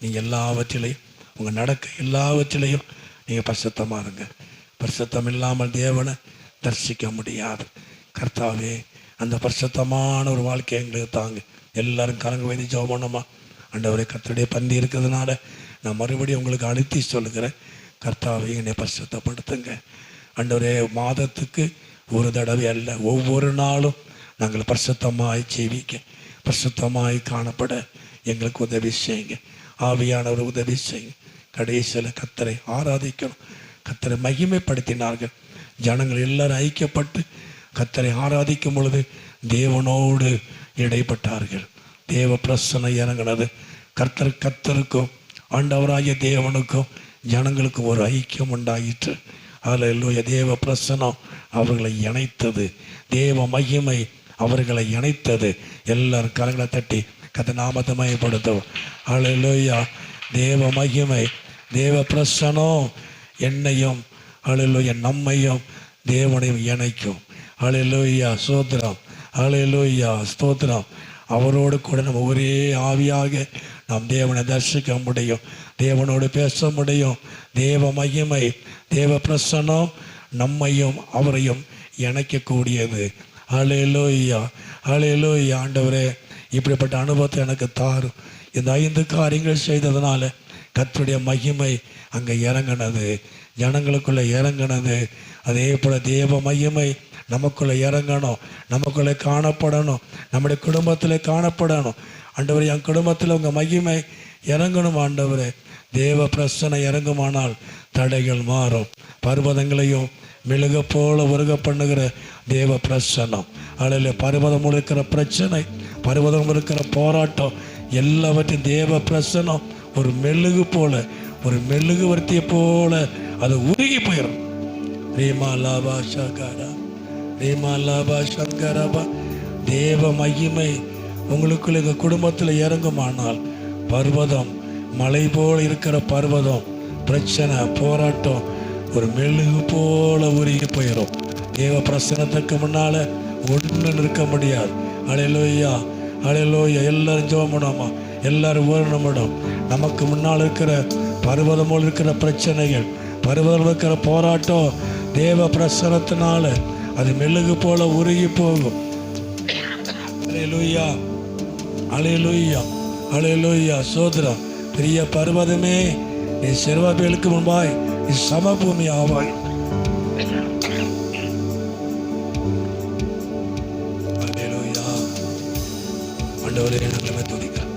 நீங்கள் எல்லாவற்றிலையும் உங்கள் நடக்க எல்லாவற்றிலையும் நீங்கள் பரிசுத்தமாக இருங்க. பரிசுத்தம் இல்லாமல் தேவனை தரிசிக்க முடியாது. கர்த்தாவே அந்த பரிசுத்தமான ஒரு வாழ்க்கை எங்களுக்கு தாங்க. எல்லாரும் கலங்க வைத்து ஜெபம் பண்ணோமா? ஆண்டவரே, கர்த்தருடைய பந்தி இருக்கிறதுனால நான் மறுபடியும் உங்களுக்கு அழுத்தி சொல்லுகிறேன். கர்த்தாவே என்னை பரிசுத்தப்படுத்துங்க. ஆண்டவரே, மாதத்துக்கு ஒரு தடவை அல்ல, ஒவ்வொரு நாளும் நாங்கள் பரிசுத்தமாய் ஜீவிக்க, பரிசுத்தமாய் காணப்பட எங்களுக்கு உதவி செய்யுங்க. ஆவியானவர் உதவி செய்யுங்க. கடைசியில் கர்த்தரை ஆராதிக்கணும். கர்த்தரை மகிமைப்படுத்தினார்கள். ஜனங்கள் எல்லாரும் ஐக்கியப்பட்டு கர்த்தரை ஆராதிக்கும் பொழுது தேவனோடு இடைப்பட்டார்கள். தேவ பிரசன்னை இறங்கினது. கர்த்தருக்கும் ஆண்டவராகிய தேவனுக்கும் ஜனங்களுக்கும் ஒரு ஐக்கியம் உண்டாயிற்று. ஹல்லேலூயா. தேவ பிரசன்னம் அவர்களை இணைத்தது. தேவ மகிமை அவர்களை இணைத்தது. எல்லாரும் கரங்களை தட்டி கர்த்தர் நாமத்தை மகிமைப்படுத்துவோம். ஹல்லேலூயா. தேவ மகிமை, தேவ பிரசன்னம் என்னையும் ஹல்லேலூயா நம்மையும் தேவனையும் இணைக்கும். ஹல்லேலூயா. ஸ்தோத்திரம். ஹல்லேலூயா. ஸ்தோத்திரம். அவரோடு கூட நம்ம ஒரே ஆவியாக நாம் தேவனை தரிசிக்க முடியும், தேவனோடு பேச முடியும். தேவ மகிமை, தேவ பிரசன்னம் நம்மையும் அவரையும் இணைக்கக்கூடியது. ஹல்லேலூயா. ஹல்லேலூயா. ஆண்டவரே, இப்படிப்பட்ட அனுபவத்தை எனக்கு தாரும். இந்த 5 காரியங்கள் செய்ததுனால கர்த்தருடைய மகிமை அங்கே இறங்கினது, ஜனங்களுக்குள்ளே இறங்கினது. அதே போல் தேவ மகிமை நமக்குள்ளே இறங்கணும், நமக்குள்ளே காணப்படணும், நம்முடைய குடும்பத்தில் காணப்படணும். ஆண்டவரே, என் குடும்பத்தில் உங்கள் மகிமை இறங்கணும். ஆண்டவரே, தேவ பிரசனை இறங்குமானால் தடைகள் மாறும். பர்வதங்களையும் மெழுக போல உருக பண்ணுகிற தேவ பிரசனம். அதில் பர்வதம் இருக்கிற பிரச்சனை, பர்வதம் இருக்கிற போராட்டம் எல்லாவற்றையும் தேவ பிரசனம் ஒரு மெழுகு போல ஒரு மெழுகு வர்த்தியை போல அது உருகி போயிடும். ரீமா லாபா ஷகரா ரீமா லாபா சங்கரபா. தேவ மகிமை உங்களுக்குள்ள இந்த குடும்பத்தில் இறங்குமானால் பர்வதம், மலை போல் இருக்கிற பர்வதம், பிரச்சனை, போராட்டம் ஒரு மெழுகு போல உருகி போயிடும். தேவ பிரசனத்துக்கு முன்னால ஒன்றும் இருக்க முடியாது. அல்லேலூயா, அல்லேலூயா. எல்லாரும் ஜெபம் பண்ணாமா, எல்லாரும் ஒரு நிமிடம். நமக்கு முன்னால் இருக்கிற பர்வதம் போல் இருக்கிற பிரச்சனைகள், பர்வதம் இருக்கிற போராட்டம் தேவ பிரசனத்தினால அது மெழுகு போல உருகி போகும். அல்லேலூயா, அல்லேலூயா, அல்லேலூயா. சோதரா, பெரிய பர்வதமே, நீ செருபாபேலுக்கு முன்பாய் நீ சமபூமி ஆவாய். அல்லேலூயா. ஆண்டவரே, நல்லமே துதிக்கிறேன்.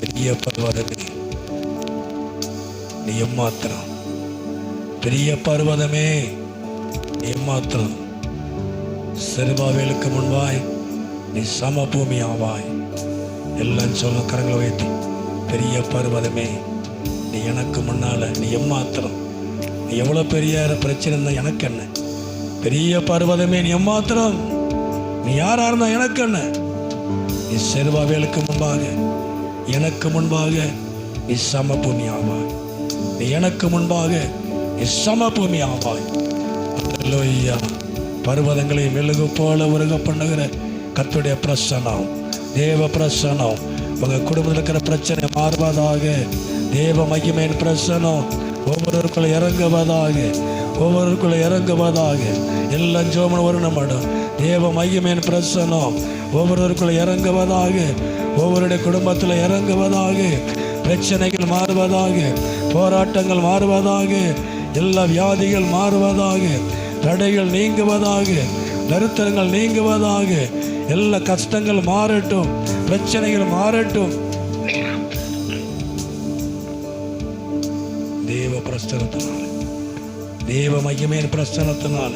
பெரிய பர்வதமே நீ எம்மாத்திரம், பெரிய பர்வதமே நீ எம்மாத்திரம். செருபாபேலுக்கு முன்பாய் நீ சமபூமி ஆவாய். எல்லாம் சொல்ல கரங்களை உயர்த்தி, பெரிய பர்வதமே நீ எனக்கு முன்னால நீ எம்மாத்திரம். நீ எவ்வளோ பெரிய பிரச்சனை இருந்தா எனக்கு என்ன? பெரிய பர்வதமே நீ எம்மாத்திரம். நீ யாரா இருந்தா எனக்கு என்ன? நீ செருபாபேலுக்கு முன்பாக, எனக்கு முன்பாக நீ சமபூமி ஆவாய். நீ எனக்கு முன்பாக நீ சமபூமி ஆவாய். அல்லேலூயா. பர்வதங்களை மெழுகு போல உருக பண்ணுகிற கர்த்தருடைய பிரசன்னம், தேவ பிரசன்னம் உங்கள் குடும்பத்தில் இருக்கிற பிரச்சனை மாறுவதாக. தேவ மகிமையின் பிரசன்னம் ஒவ்வொருவருக்குள்ள இறங்குவதாக, ஒவ்வொருவருக்குள்ள இறங்குவதாக. எல்லாம் ஜோமன் ஒரு நிமிடம். தேவ மகிமையின் பிரசன்னம் ஒவ்வொருவருக்குள்ள இறங்குவதாக, ஒவ்வொருடைய குடும்பத்தில் இறங்குவதாக. பிரச்சனைகள் மாறுவதாக, போராட்டங்கள் மாறுவதாக, எல்லா வியாதிகள் மாறுவதாக, தடைகள் நீங்குவதாக, நெருத்தங்கள் நீங்குவதாக. எல்லா கஷ்டங்கள் மாறட்டும், பிரச்சனைகள் மாறட்டும். தேவ பிரசனத்தினால, தேவ மகிமையின் பிரசனத்தினால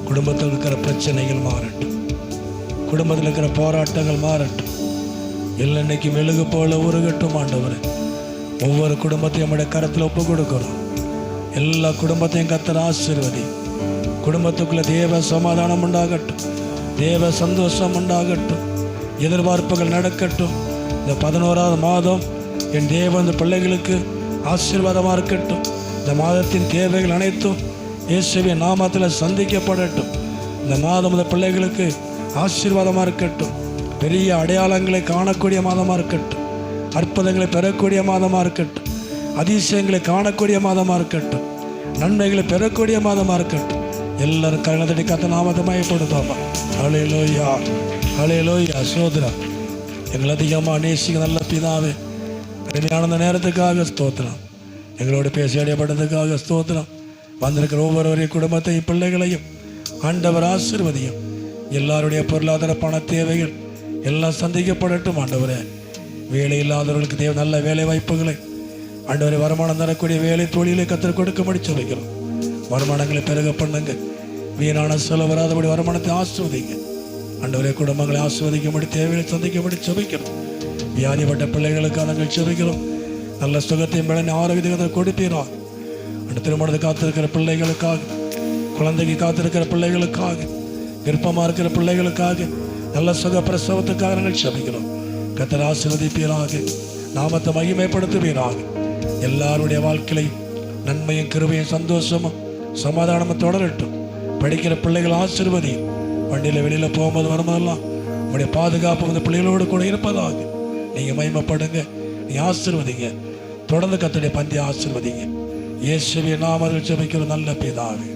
குடும்பத்தில் இருக்கிற பிரச்சனைகள் மாறட்டும், குடும்பத்தில் இருக்கிற போராட்டங்கள் மாறட்டும். எல்லாம் இன்னைக்கு மெழுகு போல உருகட்டும். ஆண்டவரே, ஒவ்வொரு குடும்பத்தையும் நம்முடைய கரத்தில் ஒப்பு கொடுக்கிறோம். எல்லா குடும்பத்தையும் கர்த்தர் ஆசீர்வதி. குடும்பத்துக்குள்ள தேவ சமாதானம் உண்டாகட்டும், தேவ சந்தோஷம் உண்டாகட்டும், எதிர்பார்ப்புகள் நடக்கட்டும். இந்த 11வது மாதம் என் தேவ இந்த பிள்ளைகளுக்கு ஆசீர்வாதமாக இருக்கட்டும். இந்த மாதத்தின் தேவைகள் அனைத்தும் இயேசுவின் நாமத்தில் சந்திக்கப்படட்டும். இந்த மாதம் இந்த பிள்ளைகளுக்கு ஆசீர்வாதமாக இருக்கட்டும். பெரிய அடையாளங்களை காணக்கூடிய மாதமாக இருக்கட்டும், அற்புதங்களை பெறக்கூடிய மாதமாக இருக்கட்டும், அதிசயங்களை காணக்கூடிய மாதமாக இருக்கட்டும், நன்மைகளை பெறக்கூடிய மாதமாக இருக்கட்டும். எல்லாரும் கருணை கத்த நாமத்தை மயப்படுத்தாமா. அல்லேலூயா, அல்லேலூயா. சோதரா, எங்களை அதிகமாக நேசிக்க நல்ல பிதாவே, அருமையான நேரத்துக்காக ஸ்தோத்திரம். எங்களோடு பேசி அடையப்பட்டதுக்காக ஸ்தோத்திரம். வந்திருக்கிற ஒவ்வொருவரைய குடும்பத்தையும் பிள்ளைகளையும் ஆண்டவர் ஆசீர்வதியும். எல்லாருடைய பொருளாதார பண தேவைகள் எல்லாம் சந்திக்கப்படட்டும். ஆண்டவரே, வேலை இல்லாதவர்களுக்கு தேவை நல்ல வேலை வாய்ப்புகளை, ஆண்டவரை வருமானம் தரக்கூடிய வேலை தொழிலை கற்றுக் கொடுக்கும்படி சொல்லிக்கிறோம். வருமானங்களை பெருக பண்ணுங்க. வீணான செலவு வராதபடி வருமானத்தை ஆசிர்வதிங்க. ஆண்டவரே, குடும்பங்களை ஆசிர்வதிக்கும்படி, தேவையை சந்திக்கும்படி செபிக்கிறோம். வியாதிப்பட்ட பிள்ளைகளுக்காக நாங்கள் செபிக்கிறோம். நல்ல சுகத்தையும் பலனை ஆரோக்கியத்தை கொடுப்பீரா. அந்த திருமணத்தை காத்திருக்கிற பிள்ளைகளுக்காக, குழந்தைக்கு காத்திருக்கிற பிள்ளைகளுக்காக, விருப்பமாக இருக்கிற பிள்ளைகளுக்காக, நல்ல சுக பிரசவத்துக்காக நாங்கள் செபிக்கிறோம். கர்த்தர் ஆசீர்வதிப்பீராக, நாமத்தை மகிமைப்படுத்துவீராக. எல்லாருடைய வாழ்க்கையிலையும் நன்மையும் கிருபையும் சந்தோஷமும் சமாதானமும் தொடரட்டும். படிக்கிற பிள்ளைகள் ஆசீர்வதி. வண்டியில் வெளியில் போகும்போது வரும்போதெல்லாம் உங்களுடைய பாதுகாப்பு அந்த பிள்ளைகளோடு கூட இருப்பதாக. நீங்கள் மகிமைப்படுங்க, நீ ஆசீர்வதிங்க. தொடர்ந்து கர்த்தருடைய பந்தியை ஆசீர்வதிங்க. இயேசுவின் நாமத்தில் ஜெபிக்கிற நல்ல பிதாவே.